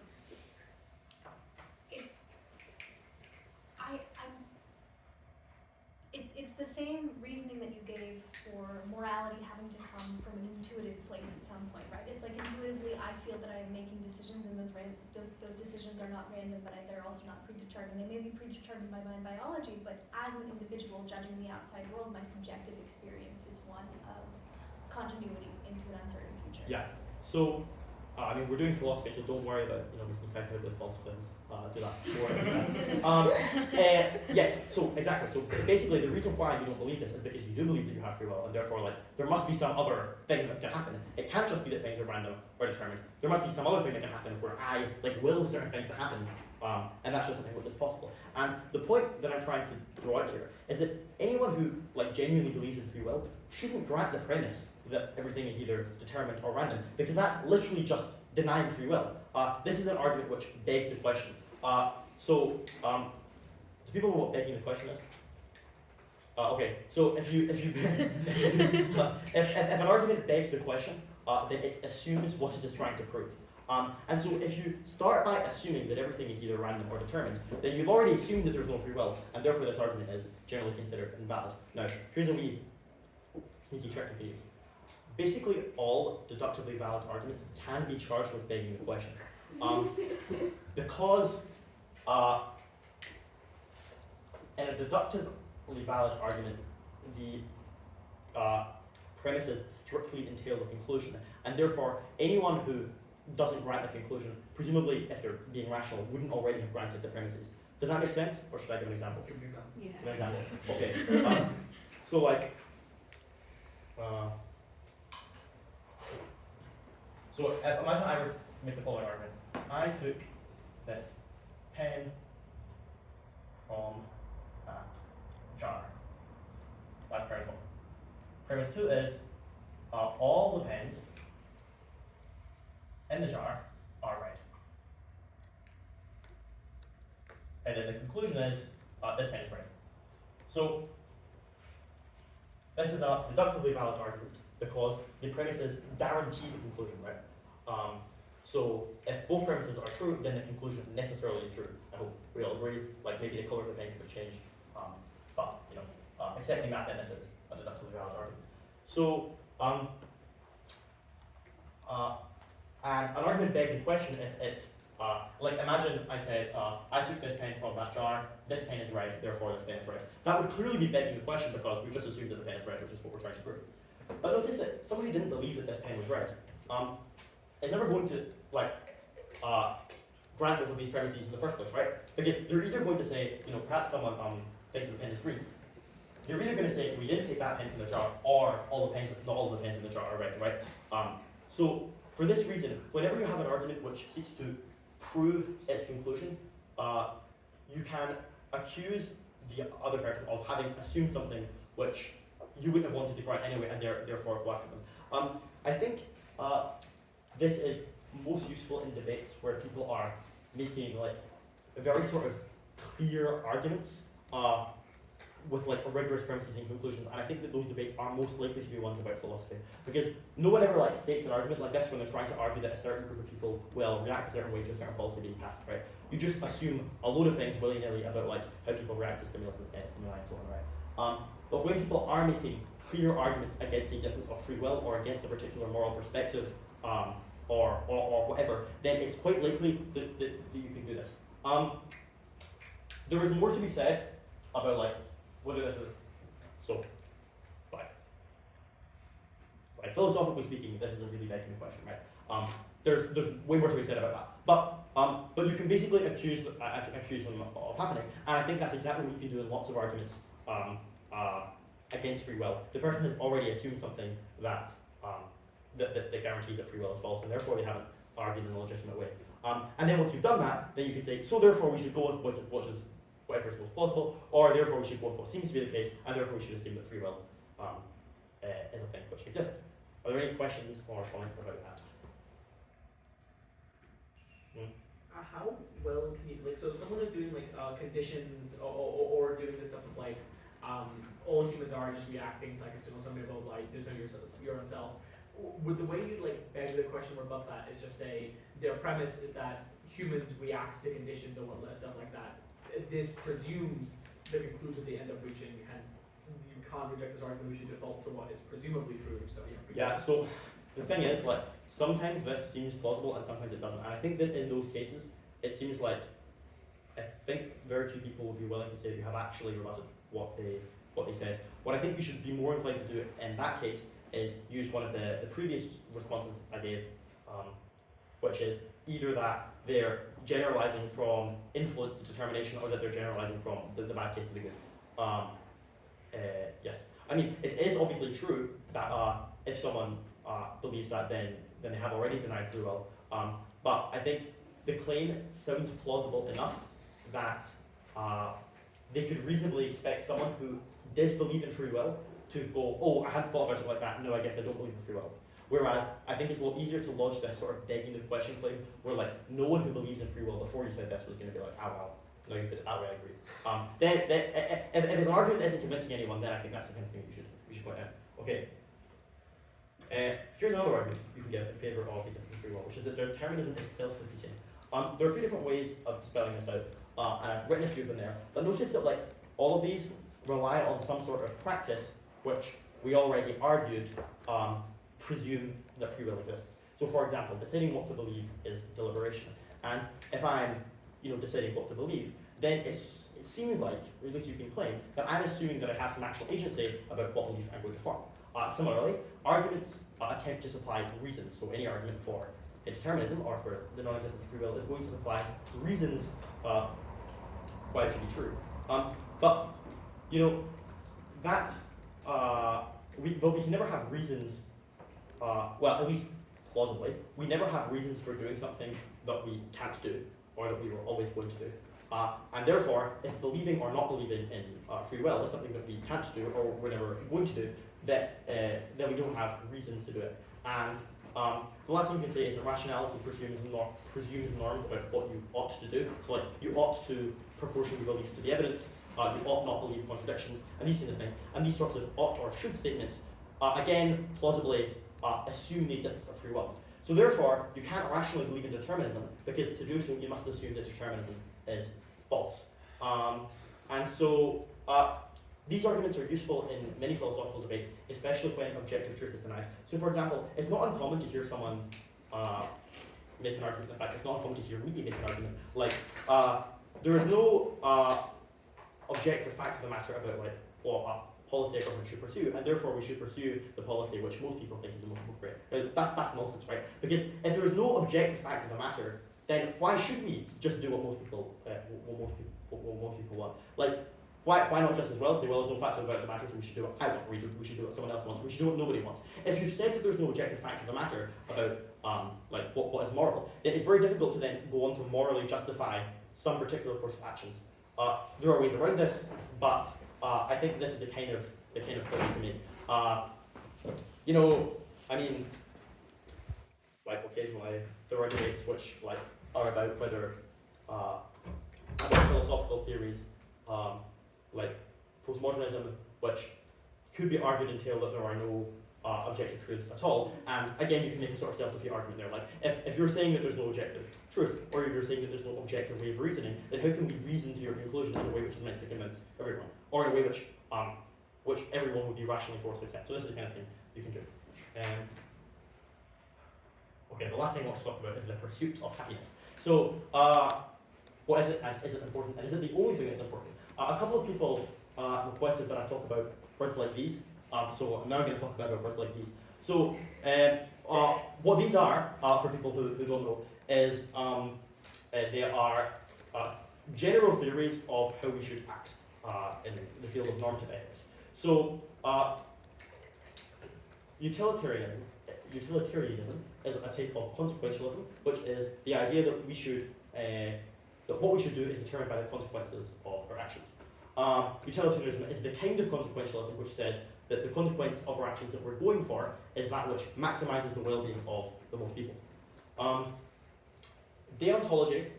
[SPEAKER 7] it's the same reasoning that you gave for morality having to come from an intuitive place at some point, right? It's like intuitively I feel that I am making decisions, and those decisions are not random, but they're also not predetermined. They may be predetermined by my biology, but as an individual judging the outside world, my subjective experience is one of continuity into an uncertain future.
[SPEAKER 3] Yeah. So, I mean, we're doing philosophy, so don't worry about making speculative false claims. Do that. Yes. So exactly. So basically, the reason why you don't believe this is because you do believe that you have free will, and therefore, like, there must be some other thing that can happen. It can't just be that things are random or determined. There must be some other thing that can happen where I will certain things to happen, and that's just something which is possible. And the point that I'm trying to draw out here is that anyone who genuinely believes in free will shouldn't grant the premise that everything is either determined or random, because that's literally just denying free will. This is an argument which begs the question. Do people know what begging the question is? Okay, so if an argument begs the question, then it assumes what it is trying to prove. And so if you start by assuming that everything is either random or determined, then you've already assumed that there's no free will, and therefore this argument is generally considered invalid. Now, here's a wee sneaky trick you can use. Basically, all deductively valid arguments can be charged with begging the question. Because in a deductively valid argument, the premises strictly entail the conclusion, and therefore anyone who doesn't grant the conclusion, presumably if they're being rational, wouldn't already have granted the premises. Does that make sense, or should I give an example?
[SPEAKER 1] Give an example.
[SPEAKER 4] Yeah.
[SPEAKER 3] Give an example. Okay. So like, so if imagine I were to make the following argument. I took this pen from that jar. That's premise one. Premise two is all the pens in the jar are red. And then the conclusion is this pen is red. So this is a deductively valid argument because the premises guarantee the conclusion, right? So if both premises are true, then the conclusion necessarily is true. I hope we all agree. Like maybe the color of the pen could change, but you know, accepting that, then this is a deductively valid argument. So and an argument begs the question if it's like imagine I said I took this pen from that jar. This pen is red, therefore this pen is red. That would clearly be begging the question because we've just assumed that the pen is red, which is what we're trying to prove. But notice that somebody didn't believe that this pen was red. Is never going to like grant both of these premises in the first place, right? Because they're either going to say, you know, perhaps someone thinks the pen is green. They're either going to say we didn't take that pen from the jar, or all the pens, not all of the pens in the jar are red, right? So for this reason, whenever you have an argument which seeks to prove its conclusion, you can accuse the other person of having assumed something which you wouldn't have wanted to grant anyway, and therefore go after them. I think this is most useful in debates where people are making like very sort of clear arguments with like rigorous premises and conclusions, and I think that those debates are most likely to be ones about philosophy, because no one ever like states an argument like this when they're trying to argue that a certain group of people will react a certain way to a certain policy being passed, right? You just assume a load of things willy-nilly about like how people react to stimuli and so on, right? But when people are making clear arguments against the existence of free will or against a particular moral perspective, or whatever, then it's quite likely that you can do this. There is more to be said about like whether this is so. Like philosophically speaking, this is a really begging question, right? There's way more to be said about that, but you can basically accuse them of happening, and I think that's exactly what you can do in lots of arguments against free will. The person has already assumed something that that guarantees that free will is false, and therefore they haven't argued in a legitimate way. And then once you've done that, then you can say, so therefore we should go with whatever is most plausible, or therefore we should go with what seems to be the case, and therefore we should assume that free will is a thing which exists. Are there any questions or comments about that?
[SPEAKER 1] How well can you, like, so if someone is doing like conditions or doing this stuff with like all humans are just reacting to like a signal, something about like there's no your own self. Would the way you like beg the question or above that is just say their premise is that humans react to conditions or stuff like that. This presumes the conclusion they end up reaching, hence you can't reject this argument, we should default to what is presumably true. So
[SPEAKER 3] yeah, so the thing is, like, sometimes this seems plausible and sometimes it doesn't. And I think that in those cases, it seems like I think very few people would be willing to say they have actually rebutted what they said. What I think you should be more inclined to do in that case is use one of the previous responses I gave, which is either that they're generalizing from influence to determination, or that they're generalizing from the bad case to the good. Yes, I mean it is obviously true that if someone believes that, then they have already denied free will. But I think the claim sounds plausible enough that they could reasonably expect someone who did believe in free will to go, oh, I hadn't thought about it like that, no, I guess I don't believe in free will. Whereas I think it's a lot easier to lodge this sort of begging the question claim where like no one who believes in free will before you said this was going to be like, oh well, no, you put it that way, I agree. Then if it's an argument that isn't convincing anyone, then I think that's the kind of thing you should point out. Okay. Here's another argument you can give in favour of the existence of free will, which is that determinism is self-defeating. There are a few different ways of spelling this out, and I've written a few of them there. But notice that like all of these rely on some sort of practice, which we already argued presume that free will exists. So, for example, deciding what to believe is deliberation, and if I'm, deciding what to believe, then it seems like, or at least you can claim, that I'm assuming that I have some actual agency about what belief I'm going to form. Similarly, arguments attempt to supply reasons. So any argument for determinism or for the non-existence of free will is going to supply reasons why it should be true. But that we can never have reasons. Well, at least plausibly, we never have reasons for doing something that we can't do or that we were always going to do. And therefore, if believing or not believing in free will is something that we can't do or we're never going to do, then we don't have reasons to do it. And the last thing you can say is that rationality presumes norms about what you ought to do. So like, you ought to proportion your beliefs to the evidence, you ought not believe contradictions, and these kinds of things. And these sorts of ought or should statements, again, plausibly assume the existence of free will. So therefore, you can't rationally believe in determinism, because to do so, you must assume that determinism is false. And so, these arguments are useful in many philosophical debates, especially when objective truth is denied. So for example, it's not uncommon to hear someone make an argument. In fact, it's not uncommon to hear me make an argument. Like, there is no objective fact of the matter about like what policy a government should pursue, and therefore we should pursue the policy which most people think is the most appropriate. That's nonsense, right? Because if there is no objective fact of the matter, then why should we just do what most people want? Like, why not just as well say, well, there's no fact about the matter, so we should do what I want, we should do what someone else wants, we should do what nobody wants. If you've said that there's no objective fact of the matter about like what is moral, then it's very difficult to then go on to morally justify some particular course of actions. There are ways around this, but I think this is the kind of point you can make. You know, I mean, like occasionally there are debates which like are about whether about philosophical theories like postmodernism, which could be argued entail that there are no objective truths at all. And again, you can make a sort of self-defeat argument there. Like, if you're saying that there's no objective truth, or if you're saying that there's no objective way of reasoning, then how can we reason to your conclusion in a way which is meant to convince everyone, or in a way which everyone would be rationally forced to accept? So this is the kind of thing you can do. Okay, the last thing I want to talk about is the pursuit of happiness. So, what is it, and is it important, and is it the only thing that's important? A couple of people requested that I talk about words like these, so now I'm going to talk about words like these. So, what these are, for people who don't know, is they are general theories of how we should act in the field of normative ethics. So, utilitarianism is a type of consequentialism, which is the idea that we should that what we should do is determined by the consequences of our actions. Utilitarianism is the kind of consequentialism which says that the consequence of our actions that we're going for is that which maximizes the well-being of the most people. Deontology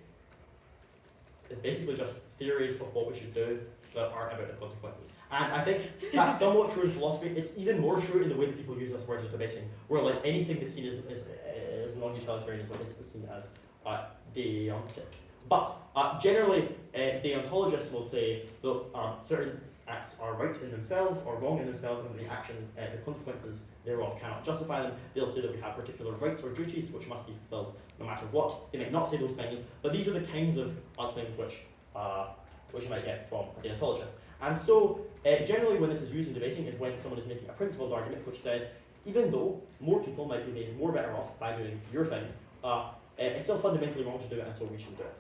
[SPEAKER 3] is basically just theories of what we should do that are about the consequences. And I think that's somewhat true in philosophy. It's even more true in the way that people use this word as debating, where like anything that's seen as non-utilitarian is seen as deontic. But generally, deontologists will say that certain acts are right in themselves or wrong in themselves, and the action, the consequences thereof cannot justify them. They'll say that we have particular rights or duties which must be fulfilled no matter what. They might not say those things, but these are the kinds of things which you might get from a deontologist. And so, generally, when this is used in debating, is when someone is making a principled argument which says, even though more people might be made more better off by doing your thing, it's still fundamentally wrong to do it, and so we shouldn't do it.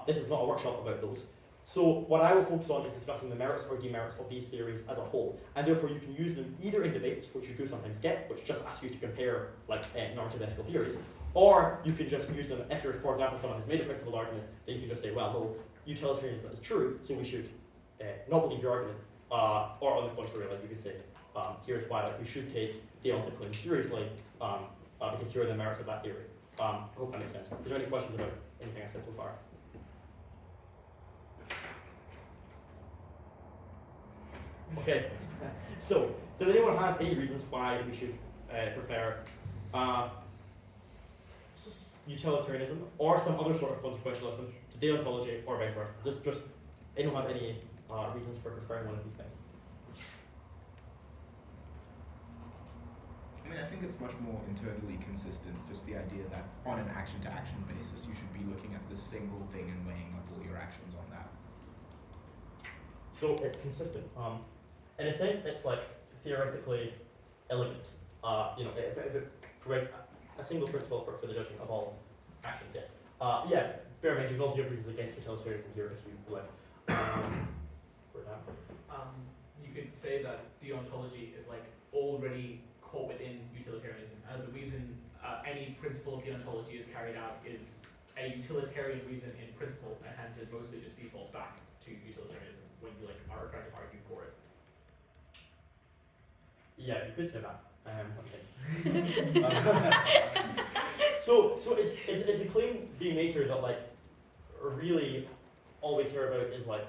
[SPEAKER 3] This is not a workshop about those. So what I will focus on is discussing the merits or demerits of these theories as a whole, and therefore you can use them either in debates, which you do sometimes get, which just ask you to compare like normative ethical theories, or you can just use them if you're, for example, someone has made a principled argument, then you can just say, well, no, utilitarianism is true, so we should not believe your argument, or on the contrary, like you could say, here's why like, we should take deontic claims seriously, because here are the merits of that theory. I hope that makes sense. Is there any questions about anything I've said so far? Okay, so does anyone have any reasons why we should prefer utilitarianism or some other sort of consequentialism to deontology or vice versa? Just anyone have any reasons for preferring one of these things?
[SPEAKER 2] I mean, I think it's much more internally consistent, just the idea that on an action-to-action basis, you should be looking at the single thing and weighing up all your actions on that.
[SPEAKER 3] So it's consistent. In a sense, it's like theoretically elegant. It provides a single principle for the judging of all actions, yes. Yeah, bear in mind, you can also give reasons against utilitarianism here if you like.
[SPEAKER 1] You you could say that deontology is like already caught within utilitarianism, and the reason any principle of deontology is carried out is a utilitarian reason in principle, and hence it mostly just defaults back to utilitarianism when you like are trying to argue for it.
[SPEAKER 3] Yeah, you could say that. So is the claim being made here that like really all we care about is like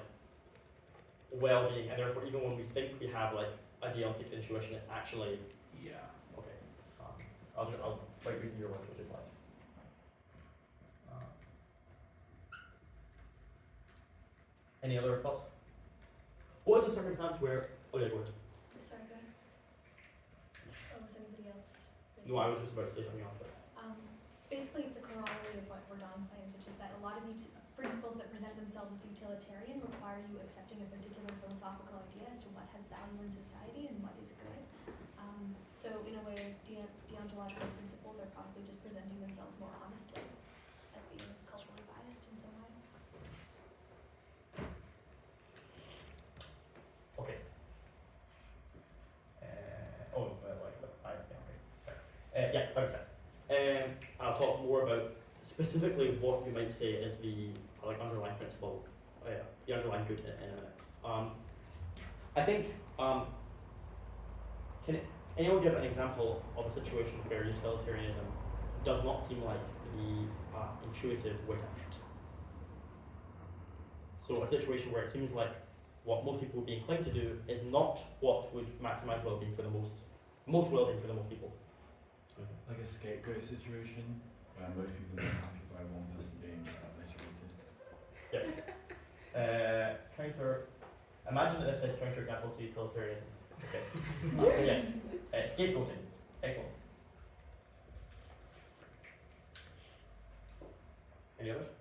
[SPEAKER 3] well-being, and therefore even when we think we have like a deontic intuition, it's actually
[SPEAKER 1] Yeah.
[SPEAKER 3] okay. I'll write with your one, which is like. Any other thoughts? What is a circumstance where? Oh yeah, go ahead.
[SPEAKER 7] Sorry, go ahead. Or was anybody else?
[SPEAKER 3] No, I was just about to say something else. But.
[SPEAKER 7] Basically, it's the corollary of what Eoghan claims, which is that a lot of principles that present themselves as utilitarian require you accepting a particular philosophical idea as to what has value in society and what is good. So in a way, deontological principles are probably just presenting themselves more honestly as being culturally biased in some way.
[SPEAKER 3] Okay. Yeah, that makes sense. I'll talk more about specifically what you might say is the like underlying principle, the underlying good in a minute. I think can anyone give an example of a situation where utilitarianism does not seem like the intuitive way to act? So a situation where it seems like what most people would be inclined to do is not what would maximize well-being for the most well-being for the most people.
[SPEAKER 9] Like a scapegoat situation where most people are happy by one person being mistreated.
[SPEAKER 3] Yes. Imagine that this says counterexamples to utilitarianism. Okay. So yes, scapegoating. Excellent. Any others?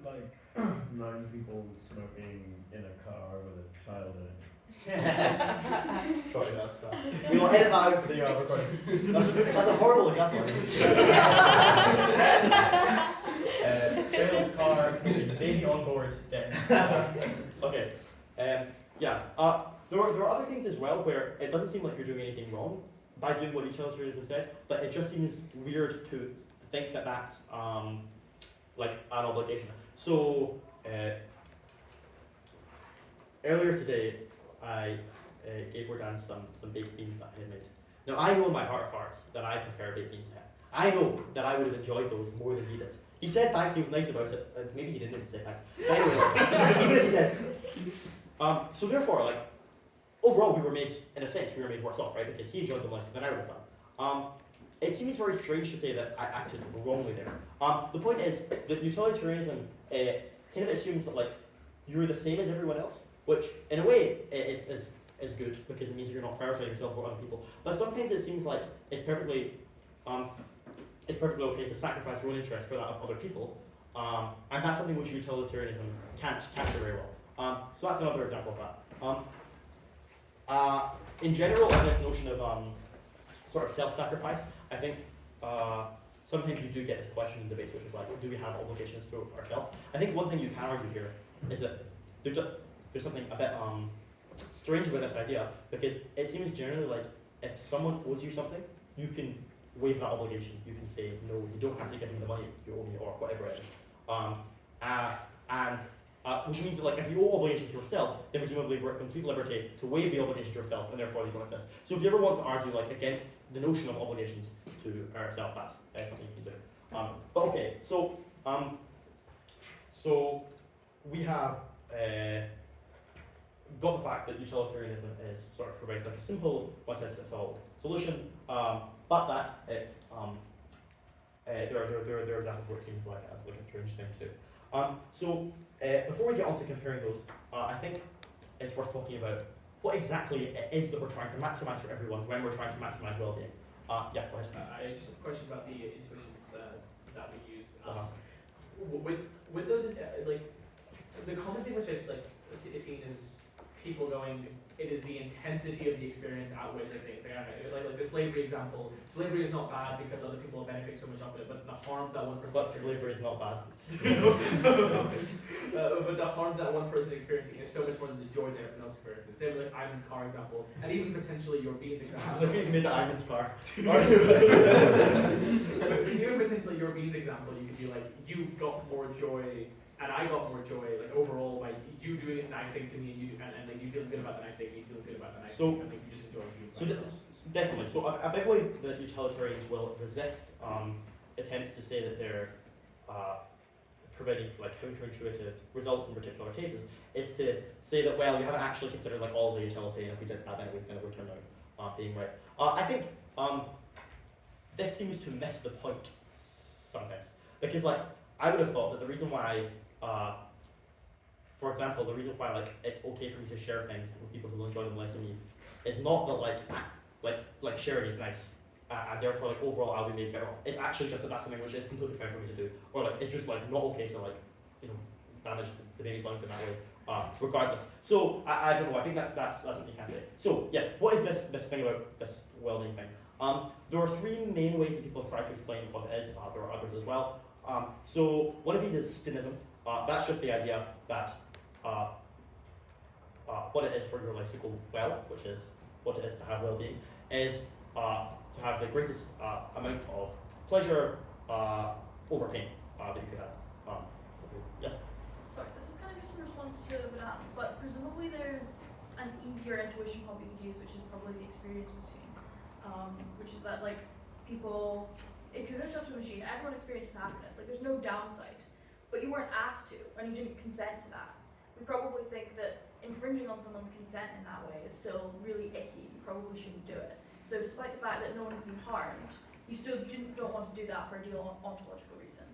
[SPEAKER 5] Like 9 people smoking in a car with a child in it.
[SPEAKER 3] Sorry, that's we will edit that out for the recording. That's a horrible example. Child's car, the baby on board, okay. Yeah. There are other things as well where it doesn't seem like you're doing anything wrong by doing what utilitarianism said, but it just seems weird to think that that's like an obligation. So earlier today, I gave Eoghan some baked beans that I had made. Now I know in my heart of hearts that I prefer baked beans to him. I know that I would have enjoyed those more than he did. He said thanks, he was nice about it. Maybe he didn't even say thanks. But anyway, even if he did. So therefore, like, overall we were made, in a sense, we were made worse off, right? Because he enjoyed them less than I would have done. It seems very strange to say that I acted wrongly there. The point is that utilitarianism kind of assumes that like you're the same as everyone else, which in a way is good because it means you're not prioritizing yourself over other people. But sometimes it seems like it's perfectly okay to sacrifice your own interest for that of other people, and that's something which utilitarianism can't capture very well. So that's another example of that. In general, on this notion of sort of self-sacrifice, I think sometimes you do get this question in debates, which is like, do we have obligations to ourselves? I think one thing you can argue here is that there's something a bit strange with this idea, because it seems generally like if someone owes you something, you can waive that obligation. You can say, no, you don't have to give me the money you owe me, or whatever it is. Which means that like if you owe obligations to yourself, then presumably we're at complete liberty to waive the obligation to yourself, and therefore they don't exist. So if you ever want to argue like against the notion of obligations to ourselves, that's something you can do. But okay, so we have got the fact that utilitarianism is sort of provides like a simple one-size-fits-all solution, but that it's there are examples where it seems like a strange thing to do. Before we get on to comparing those, I think it's worth talking about what exactly it is that we're trying to maximize for everyone when we're trying to maximize well-being. Yeah, go ahead.
[SPEAKER 1] I just have a question about the intuitions that we use. With those, like the common thing which I've like seen is people going, it is the intensity of the experience outweighs other things. Like the slavery example, slavery is not bad because other people are benefiting so much of it, but the harm that one person
[SPEAKER 3] But slavery is not bad.
[SPEAKER 1] but the harm that one person is experiencing is so much more than the joy that everyone else is experiencing. Same with like Ivan's car example, and even potentially your beans example.
[SPEAKER 3] Look who's made the Ivan's car.
[SPEAKER 1] Even potentially your beans example, you could be like, you got more joy, and I got more joy, like overall, by you doing a nice thing to me, and like you feeling good about the nice thing, you feeling good about the nice
[SPEAKER 3] So-
[SPEAKER 1] thing, and like you just enjoy it.
[SPEAKER 3] So definitely. So a big way that utilitarians will resist attempts to say that they're providing like counterintuitive results in particular cases is to say that, well, you haven't actually considered like all the utility, and if we did that, then it would turn out being right. I think this seems to miss the point sometimes, because like I would have thought that the reason why, for example, the reason why like it's okay for me to share things with people who will enjoy them less than me is not that like sharing is nice, and therefore like overall I'll be made better off. It's actually just that that's something which is completely fine for me to do, or like it's just like not okay to like damage the baby's lungs in that way, regardless. So I don't know. I think that's something you can say. So yes, what is this thing about this well-being thing? There are three main ways that people have tried to explain what it is. There are others as well. So one of these is hedonism. That's just the idea that what it is for your life to go well, which is what it is to have well-being, is to have the greatest amount of pleasure over pain that you could have. Yes?
[SPEAKER 10] Sorry, this is kind of just in response to Banana, but presumably there's an easier intuition pump you could use, which is probably the experience machine, which is that like people, if you're hooked up to a machine, everyone experiences happiness. Like there's no downside, but you weren't asked to, and you didn't consent to that. We probably think that infringing on someone's consent in that way is still really icky. You probably shouldn't do it. So despite the fact that no one's been harmed, you still don't want to do that for a deontological reason.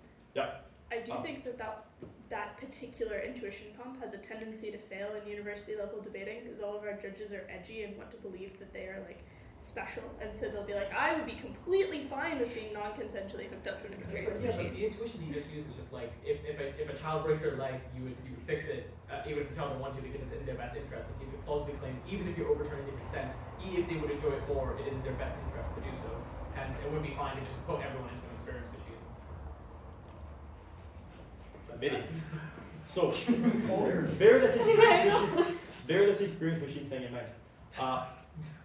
[SPEAKER 4] I do think that particular intuition pump has a tendency to fail in university level debating, because all of our judges are edgy and want to believe that they are like special, and so they'll be like, I would be completely fine with being non-consensually hooked up to an experience
[SPEAKER 1] Yeah, but
[SPEAKER 4] machine.
[SPEAKER 1] the intuition you just use is just like, if a child breaks their leg, you would fix it, even if the child didn't want to, because it's in their best interest. And so you could plausibly claim, even if you're overturning the consent, if they would enjoy it more, it is in their best interest to do so. Hence, it would be fine to just put everyone into an experience machine.
[SPEAKER 3] Maybe. So bear this experience machine thing in mind,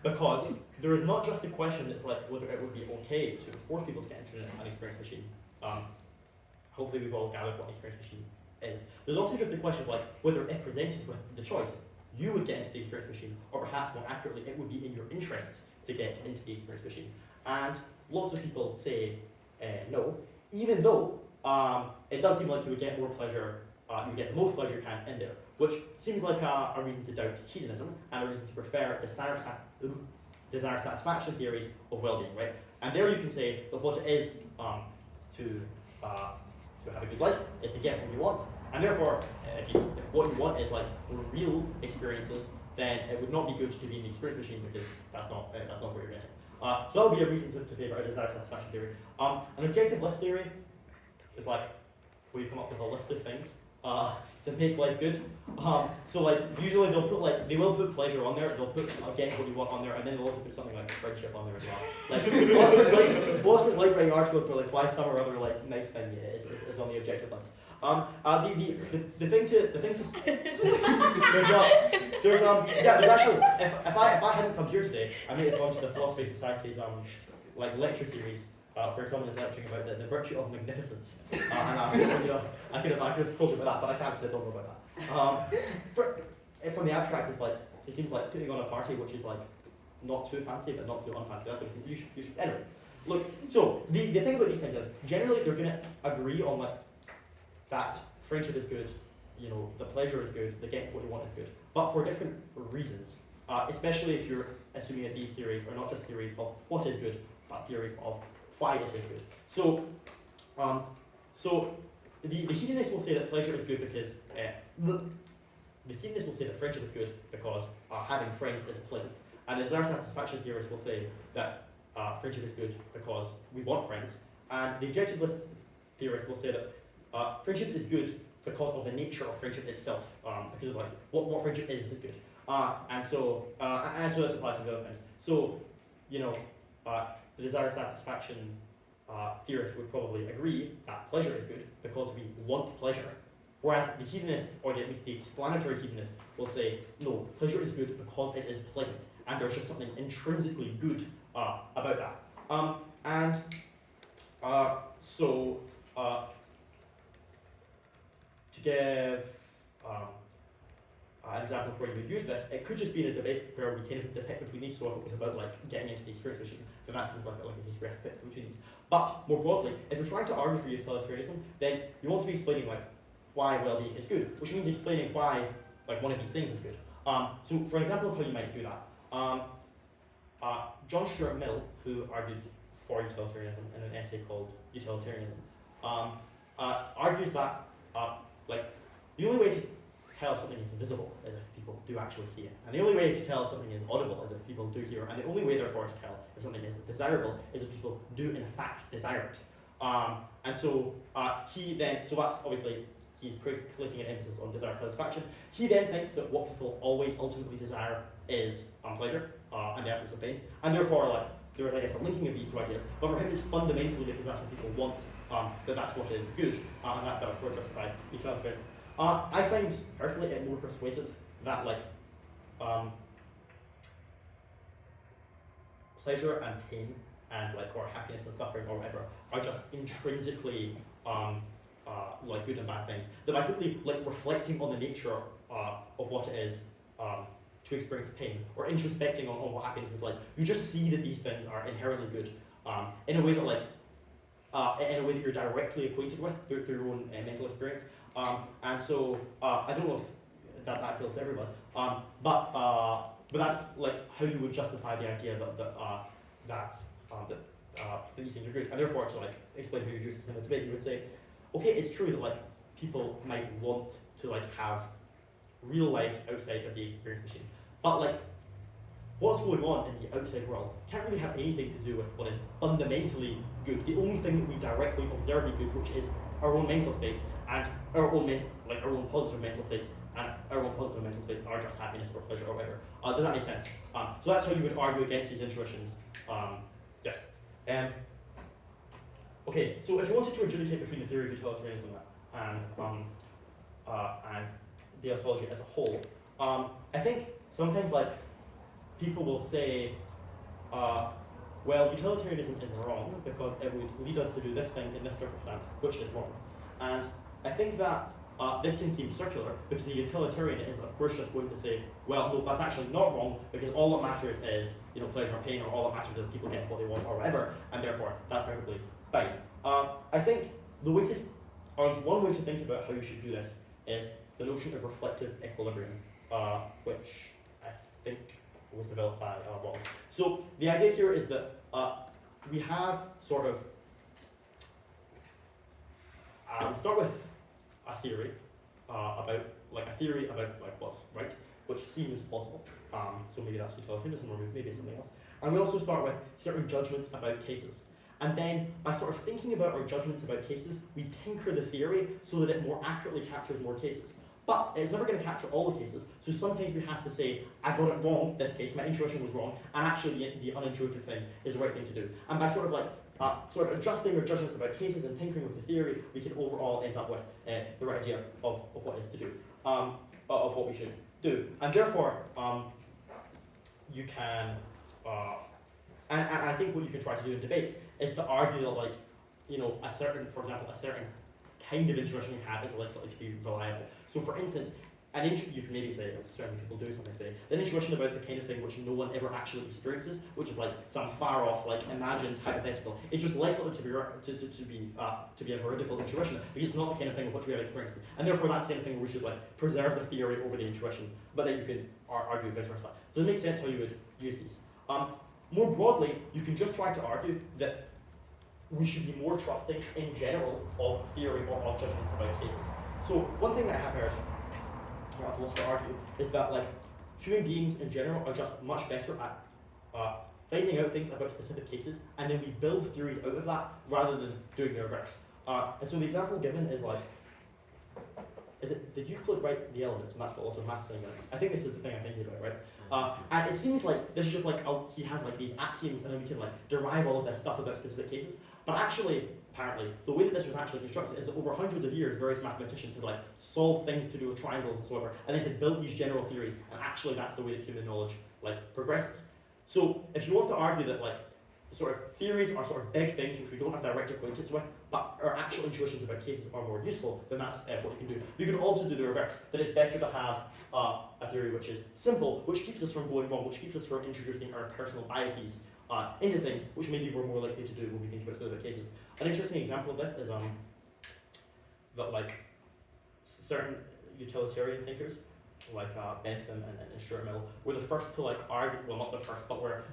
[SPEAKER 3] because there is not just a question that's like whether it would be okay to force people to get into an experience machine. Hopefully we've all gathered what an experience machine is. There's also just a question of like whether, if presented with the choice, you would get into the experience machine, or perhaps more accurately, it would be in your interests to get into the experience machine. And lots of people say no, even though it does seem like you would get more pleasure, you would get the most pleasure you can in there, which seems like a reason to doubt hedonism and a reason to prefer desire satisfaction theories of well-being, right? And there you can say that what it is to have a good life is to get what you want, and therefore, if what you want is like real experiences, then it would not be good to be in the experience machine, because that's not what you're getting. So that would be a reason to favour a desire satisfaction theory. An objective list theory is like where you come up with a list of things that make life good. So like usually they will put pleasure on there, they'll put getting what you want on there, and then they'll also put something like friendship on there as well. Like philosophers like writing articles for like why some or other like nice thing is on the objective list. The thing to there's actually, if I hadn't come here today, I may have gone to the Philosophy Society's like lecture series where someone is lecturing about the virtue of magnificence, and I could have told you about that, but I can't because I don't know about that. From the abstract, it's like it seems like putting on a party which is like not too fancy but not too unfancy. That's what it seems. You should anyway. Look, so the thing about these things is generally they're going to agree on like that friendship is good, the pleasure is good, the getting what you want is good, but for different reasons. Especially if you're assuming that these theories are not just theories of what is good, but theories of why it is good. So the hedonist will say that pleasure is good because the hedonist will say that friendship is good because having friends is pleasant, and the desire satisfaction theorists will say that friendship is good because we want friends, and the objectivist theorists will say that friendship is good because of the nature of friendship itself, because of like what friendship is good. And so this applies to the other things. So, you know, the desire satisfaction theorists would probably agree that pleasure is good because we want pleasure. Whereas the hedonist, or at least the explanatory hedonist, will say, no, pleasure is good because it is pleasant, and there's just something intrinsically good about that. To give an example of where you would use this, it could just be in a debate where we kind of depend between these, so if it was about like getting into the experience machine, then that seems like a discrete fit between these. But more broadly, if you're trying to argue for utilitarianism, then you want to be explaining like why well-being is good, which means explaining why like one of these things is good. So for an example of how you might do that, John Stuart Mill, who argued for utilitarianism in an essay called Utilitarianism, argues that like the only way to tell if something is visible is if people do actually see it, and the only way to tell if something is audible is if people do hear, and the only way therefore to tell if something is desirable is if people do in fact desire it. And so so that's obviously he's placing an emphasis on desire satisfaction. He then thinks that what people always ultimately desire is pleasure and the absence of pain, and therefore like there's I guess a linking of these two ideas. But for him, it's fundamentally because that's what people want, that's what is good, and that therefore justifies utilitarianism. I find personally it more persuasive that like pleasure and pain and like or happiness and suffering or whatever are just intrinsically like good and bad things. That by simply like reflecting on the nature of what it is to experience pain, or introspecting on what happiness is like, you just see that these things are inherently good in a way that like in a way that you're directly acquainted with through your own mental experience. And so I don't know if that appeals to everyone, but that's like how you would justify the idea that these things are good, and therefore to like explain how you use this in a debate, you would say, okay, it's true that like people might want to like have real lives outside of the experience machine, but like what's going on in the outside world can't really have anything to do with what is fundamentally good. The only thing that we directly observe as good, which is our own mental states, and our own positive mental states, and our own positive mental states are just happiness or pleasure or whatever. Does that make sense? So that's how you would argue against these intuitions. Yes. Okay, so if you wanted to adjudicate between the theory of utilitarianism and the ontology as a whole, I think sometimes like people will say, well, utilitarianism is wrong because it would lead us to do this thing in this circumstance, which is wrong. And I think that this can seem circular because the utilitarian is of course just going to say, well, no, that's actually not wrong because all that matters is, you know, pleasure or pain, or all that matters is people get what they want or whatever, and therefore that's perfectly fine. I think the way to, or at least one way to think about how you should do this is the notion of reflective equilibrium, which I think was developed by Wallace. So the idea here is that we have sort of, we start with a theory about what's right, which seems possible. So maybe that's utilitarianism, or maybe it's something else. And we also start with certain judgments about cases. And then by sort of thinking about our judgments about cases, we tinker the theory so that it more accurately captures more cases. But it's never going to capture all the cases, so sometimes we have to say, I got it wrong, this case, my intuition was wrong, and actually the unintuitive thing is the right thing to do. And by sort of like, adjusting our judgments about cases and tinkering with the theory, we can overall end up with the right idea of what is to do, of what we should do. And therefore, you can, and I think what you can try to do in debates is to argue that, like, you know, for example, a certain kind of intuition you have is less likely to be reliable. So for instance, you can maybe say, certain people do something, say, an intuition about the kind of thing which no one ever actually experiences, which is like some far off, like imagined hypothetical, it's just less likely to be a veridical intuition, because it's not the kind of thing which we have experienced. And therefore that's the kind of thing where we should like preserve the theory over the intuition, but then you can argue vice versa. Does it make sense how you would use these? More broadly, you can just try to argue that we should be more trusting in general of theory or of judgments about cases. So one thing that I have heard a philosopher argue is that like human beings in general are just much better at finding out things about specific cases, and then we build theories out of that rather than doing the reverse. And so the example given is is it did Euclid write the elements, and that's what also maths saying. I think this is the thing I'm thinking about, right? And it seems like this is just like he has like these axioms, and then we can like derive all of this stuff about specific cases. But actually, apparently, the way that this was actually constructed is that over hundreds of years, various mathematicians had like solved things to do with triangles and so on, and then had built these general theories. And actually, that's the way that human knowledge like progresses. So if you want to argue that like sort of theories are sort of big things which we don't have direct acquaintance with, but our actual intuitions about cases are more useful, then that's what you can do. You can also do the reverse, that it's better to have a theory which is simple, which keeps us from going wrong, which keeps us from introducing our personal biases into things, which maybe we're more likely to do when we think about specific cases. An interesting example of this is that like certain utilitarian thinkers, like Bentham and Stuart Mill, were the first to like argue, well not the first, but were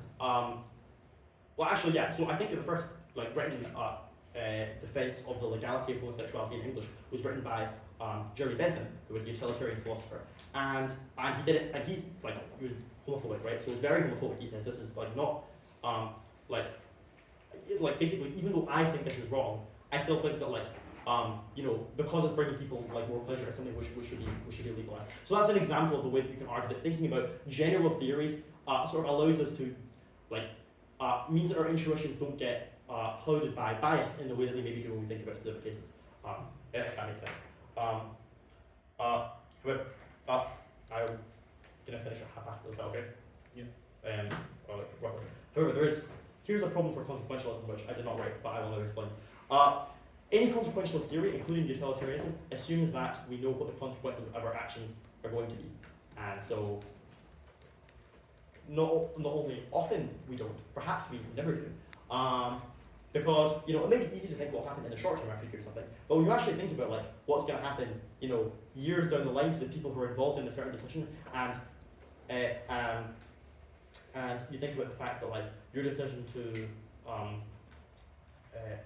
[SPEAKER 3] well, actually, yeah. So I think the first like written defense of the legality of homosexuality in English was written by Jeremy Bentham, who was a utilitarian philosopher, and he did it, and he was homophobic, right? So it was very homophobic. He says this is like not like basically, even though I think this is wrong, I still think that like you know, because it's bringing people like more pleasure, it's something which should be legalized. So that's an example of the way that you can argue that thinking about general theories sort of allows us to like means that our intuitions don't get clouded by bias in the way that they maybe do when we think about specific cases. If that makes sense. However, I'm gonna finish at 1:30. Is that okay?
[SPEAKER 5] Yeah.
[SPEAKER 3] Roughly. However, here's a problem for consequentialism, which I did not write, but I will now explain. Any consequentialist theory, including utilitarianism, assumes that we know what the consequences of our actions are going to be, and so not only often we don't, perhaps we never do, because you know it may be easy to think what will happen in the short term after you do something, but when you actually think about like what's going to happen, you know, years down the line to the people who are involved in a certain decision, and you think about the fact that like your decision to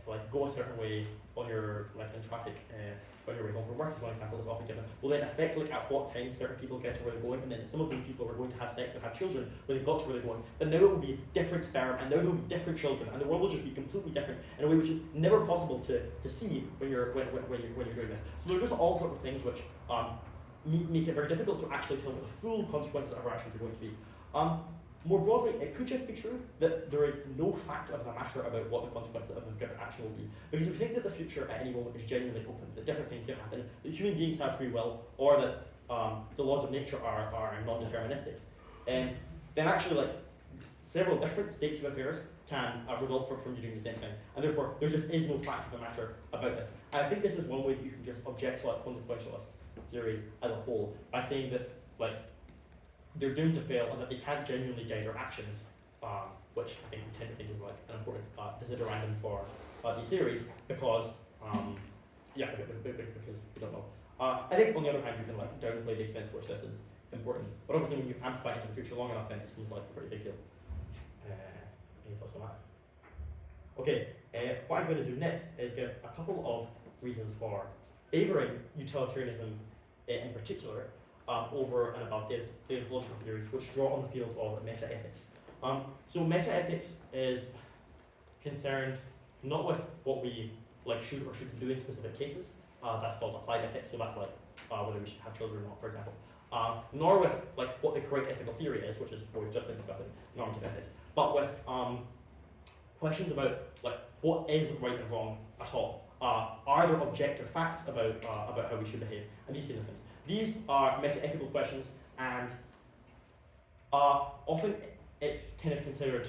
[SPEAKER 3] like go a certain way on your like in traffic on your way home from work is one example that's often given, will then affect like at what time certain people get to where they're going, and then some of those people are going to have sex and have children when they got to where they're going, but now it will be different sperm, and now there will be different children, and the world will just be completely different in a way which is never possible to see when you're doing this. So there are just all sorts of things which make it very difficult to actually tell what the full consequences of our actions are going to be. More broadly, it could just be true that there is no fact of the matter about what the consequences of a given action will be. Because if we think that the future at any moment is genuinely open, that different things can happen, that human beings have free will, or that the laws of nature are non-deterministic, then actually like several different states of affairs can result from you doing the same thing. And therefore, there just is no fact of the matter about this. And I think this is one way that you can just object to like consequentialist theories as a whole, by saying that like they're doomed to fail and that they can't genuinely guide our actions, which I think we tend to think is like an important desiderandum for these theories, because because we don't know. I think on the other hand, you can like downplay the extent to which this is important, but obviously when you amplify it into the future long enough, then it seems like a pretty big deal. Any thoughts on that? Okay, what I'm going to do next is give a couple of reasons for favouring utilitarianism in particular, over and above deontological theories, which draw on the field of meta-ethics. So meta-ethics is concerned not with what we like should or shouldn't do in specific cases. That's called applied ethics. So that's like whether we should have children or not, for example. Nor with like what the correct ethical theory is, which is what we've just been discussing, normative ethics. But with questions about like what is right and wrong at all. Are there objective facts about how we should behave, and these kinds of things. These are meta-ethical questions, and often it's kind of considered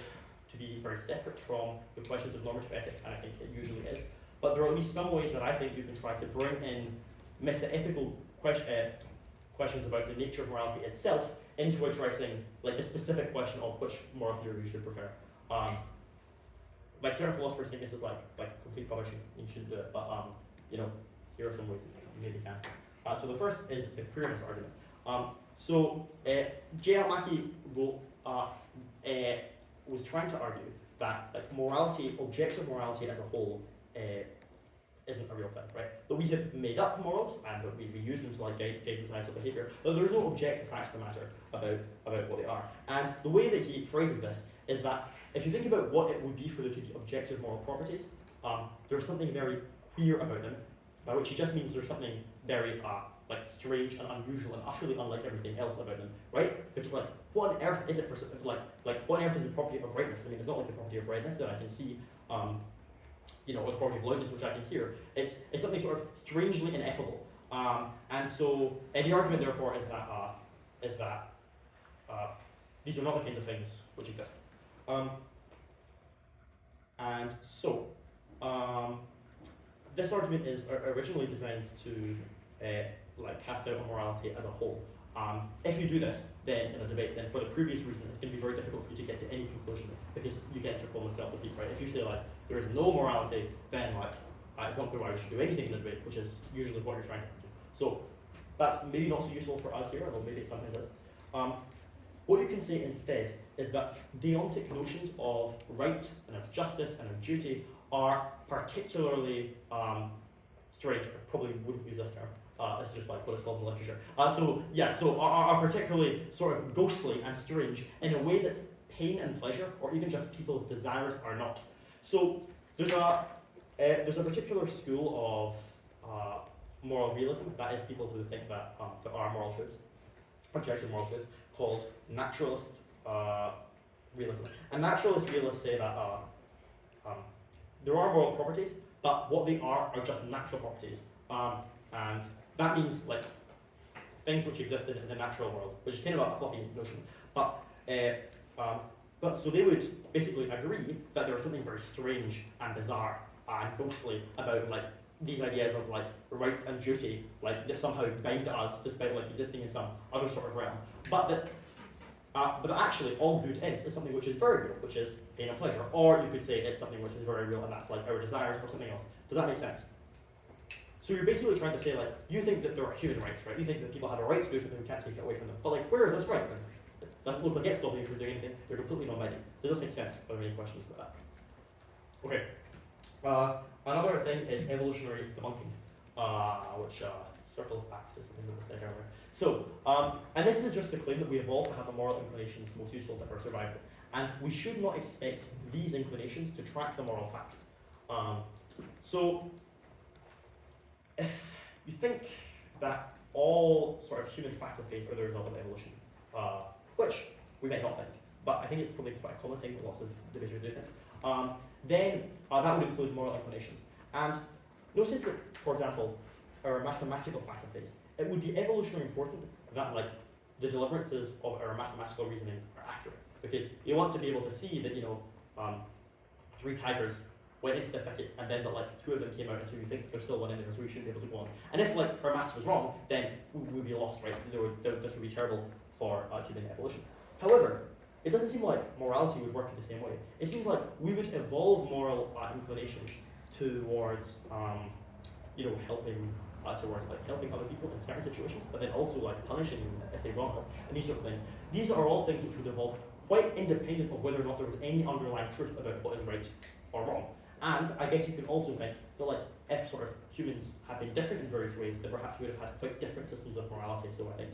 [SPEAKER 3] to be very separate from the questions of normative ethics, and I think it usually is. But there are at least some ways that I think you can try to bring in meta-ethical questions about the nature of morality itself into addressing like the specific question of which moral theory you should prefer. Like certain philosophers think this is like complete rubbish, you shouldn't do it, but you know, here are some ways that you maybe can. So the first is the queerness argument. J.L. Mackie was trying to argue that like morality, objective morality as a whole, isn't a real thing, right? That we have made up morals and that we use them to like guide societal behaviour, but there is no objective fact of the matter about what they are. And the way that he phrases this is that if you think about what it would be for there to be objective moral properties, there's something very queer about them, by which he just means there's something very like strange and unusual and utterly unlike everything else about them, right? Because like, what on earth is it for like what on earth is the property of brightness? I mean, it's not like the property of redness that I can see, you know, or the property of loudness which I can hear. It's something sort of strangely ineffable. And so, the argument therefore is that these are not the kinds of things which exist. And so, this argument is originally designed to like cast out morality as a whole. If you do this, then in a debate, then for the previous reason, it's going to be very difficult for you to get to any conclusion because you get into a problem of self-defeat, right? If you say like there is no morality, then like it's not clear why we should do anything in a debate, which is usually what you're trying to do. So that's maybe not so useful for us here, although maybe it sometimes is. What you can say instead is that deontic notions of right and of justice and of duty are particularly strange. I probably wouldn't use this term. It's just like what it's called in literature. So are particularly sort of ghostly and strange in a way that pain and pleasure, or even just people's desires, are not. So there's a particular school of moral realism, that is people who think that there are moral truths, objective moral truths, called naturalist realism. And naturalist realists say that there are moral properties, but what they are just natural properties. And that means like things which exist in the natural world, which is kind of a fluffy notion. But so they would basically agree that there is something very strange and bizarre and ghostly about like these ideas of like right and duty, like that somehow bind us despite like existing in some other sort of realm. But that actually all good is something which is very real, which is pain and pleasure. Or you could say it's something which is very real and that's like our desires or something else. Does that make sense? So you're basically trying to say like, you think that there are human rights, right? You think that people have a right to do something, we can't take it away from them. But like, where is this right? It doesn't look like it's stopping you from doing anything. They're completely non-binding. Does this make sense? Are there any questions about that? Okay. Another thing is evolutionary debunking, which circles back to something that was said earlier. So, and this is just the claim that we evolved to have the moral inclinations most useful to our survival. And we should not expect these inclinations to track the moral facts. So, if you think that all sort of human faculties are the result of evolution, which we may not think, but I think it's probably quite a common thing that lots of debaters do think, then that would include moral inclinations. And notice that, for example, our mathematical faculties, it would be evolutionarily important that like the deliverances of our mathematical reasoning are accurate, because you want to be able to see that, you know, 3 tigers went into the thicket and then that like 2 of them came out, and so you think there's still one in there, so we shouldn't be able to go on. And if like our maths was wrong, then we would be lost, right? This would be terrible for human evolution. However, it doesn't seem like morality would work in the same way. It seems like we would evolve moral inclinations towards, you know, helping other people in certain situations, but then also like punishing them if they wrong us, and these sort of things. These are all things which would evolve quite independent of whether or not there was any underlying truth about what is right or wrong. And I guess you can also think that like if sort of humans had been different in various ways, then perhaps we would have had quite different systems of morality. So I think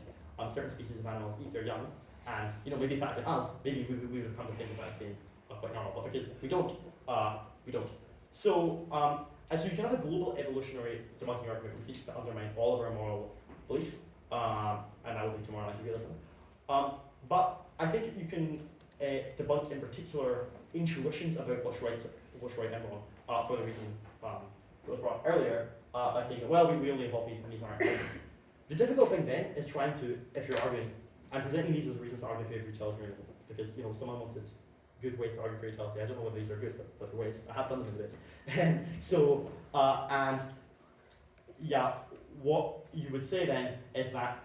[SPEAKER 3] certain species of animals eat their young, and you know, maybe if that had been us, maybe we would come to think about it being quite normal. But because we don't, we don't. So and so you can have a global evolutionary debunking argument which seeks to undermine all of our moral beliefs, and that would lead to moral anti-realism. But I think you can debunk in particular intuitions about what's right and wrong for the reason that was brought up earlier by saying that, well, we only evolve these and these aren't right. The difficult thing then is trying to, if you're arguing, and presenting these as reasons to argue for utilitarianism, because you know someone wanted good ways to argue for utility. I don't know whether these are good, but the ways I have done them in bits. So and yeah, what you would say then is that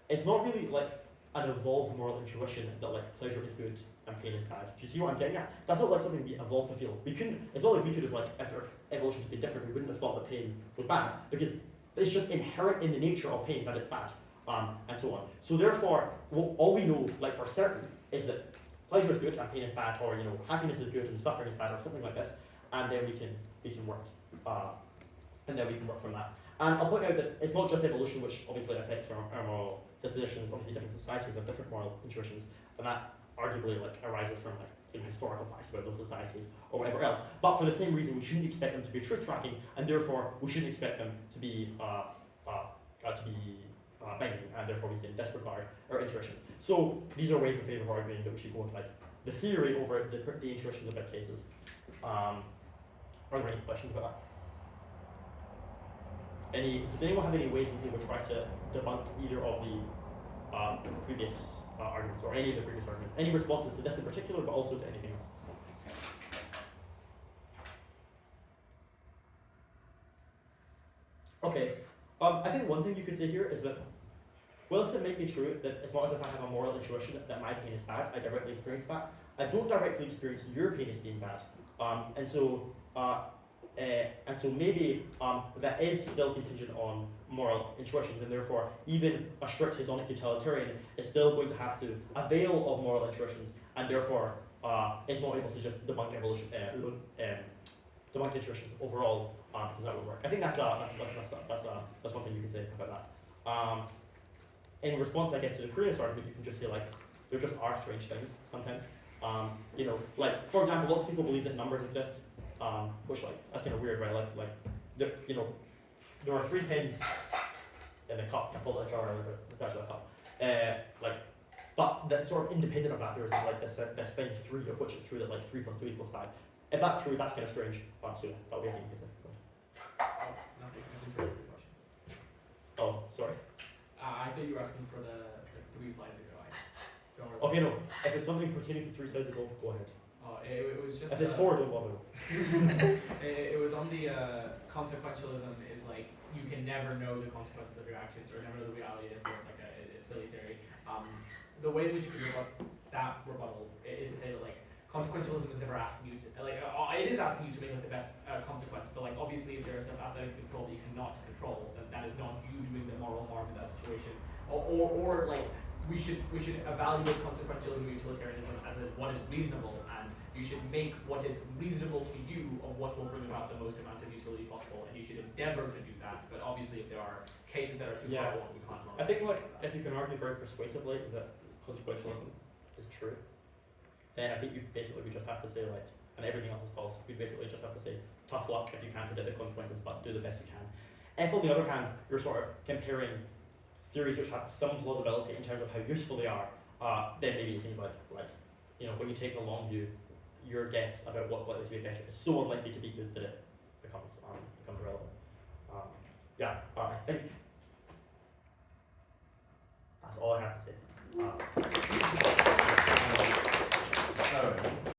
[SPEAKER 3] it's not really like an evolved moral intuition that like pleasure is good and pain is bad. Do you see what I'm getting at? That's not like something we evolved to feel. We couldn't. It's not like we could have like if our evolution had been different, we wouldn't have thought that pain was bad, because it's just inherent in the nature of pain that it's bad, and so on. So therefore, all we know, like for certain, is that pleasure is good and pain is bad, or you know, happiness is good and suffering is bad, or something like this, and then we can work, and then we can work from that. And I'll point out that it's not just evolution which obviously affects our moral dispositions. Obviously, different societies have different moral intuitions, and that arguably like arises from like historical facts about those societies or whatever else. But for the same reason, we shouldn't expect them to be truth tracking, and therefore we shouldn't expect them to be binding, and therefore we can disregard our intuitions. So these are ways in favour of arguing that we should go with like the theory over the intuitions of bit cases. Are there any questions about that? Does anyone have any ways that they would try to debunk either of the previous arguments, or any of the previous arguments? Any responses to this in particular, but also to anything else? Okay, I think one thing you could say here is that, whilst it may be true that it's not as if I have a moral intuition that my pain is bad, I directly experience that, I don't directly experience your pain as being bad. And so maybe that is still contingent on moral intuitions, and therefore even a strict hedonic utilitarian is still going to have to avail of moral intuitions, and therefore is not able to just debunk evolution, debunk intuitions overall. Does that would work? I think that's one thing you can say about that. In response, I guess, to the previous argument, you can just say like there just are strange things sometimes. You know, like for example, lots of people believe that numbers exist, which like that's kind of weird, right? Like you know, there are 3 pins in a cup. I call it a jar, it's actually a cup. But that's sort of independent of that. There's like this thing 3, of which it's true that like 3 + 2 = 5. If that's true, that's kind of strange. So that would be a thing you can say.
[SPEAKER 1] Nothing, I misinterpreted the question.
[SPEAKER 3] Oh, sorry.
[SPEAKER 1] I thought you were asking for the 3 slides ago. Don't worry.
[SPEAKER 3] Okay, no. If it's something pertaining to 3 slides ago, go ahead.
[SPEAKER 1] Oh, it was just.
[SPEAKER 3] If it's 4, don't bother.
[SPEAKER 1] It was on the consequentialism is like you can never know the consequences of your actions or never know the reality. Therefore, it's like a silly theory. The way in which you can rebut that rebuttal is to say that like consequentialism is never asking you to like it is asking you to make like the best consequence, but like obviously if there is stuff outside of control that you cannot control, then that is not you doing the moral harm in that situation. Or like we should evaluate consequentialism and utilitarianism as what is reasonable, and you should make what is reasonable to you of what will bring about the most amount of utility possible, and you should endeavor to do that. But obviously, if there are cases that are too far along, we can't.
[SPEAKER 3] I think like if you can argue very persuasively that consequentialism is true, then I think we just have to say like, and everything else is false. We basically just have to say tough luck if you can't predict the consequences, but do the best you can. If on the other hand you're sort of comparing theories which have some plausibility in terms of how useful they are, then maybe it seems like you know, when you take the long view, your guess about what's likely to be better is so unlikely to be good that it becomes relevant. I think that's all I have to say.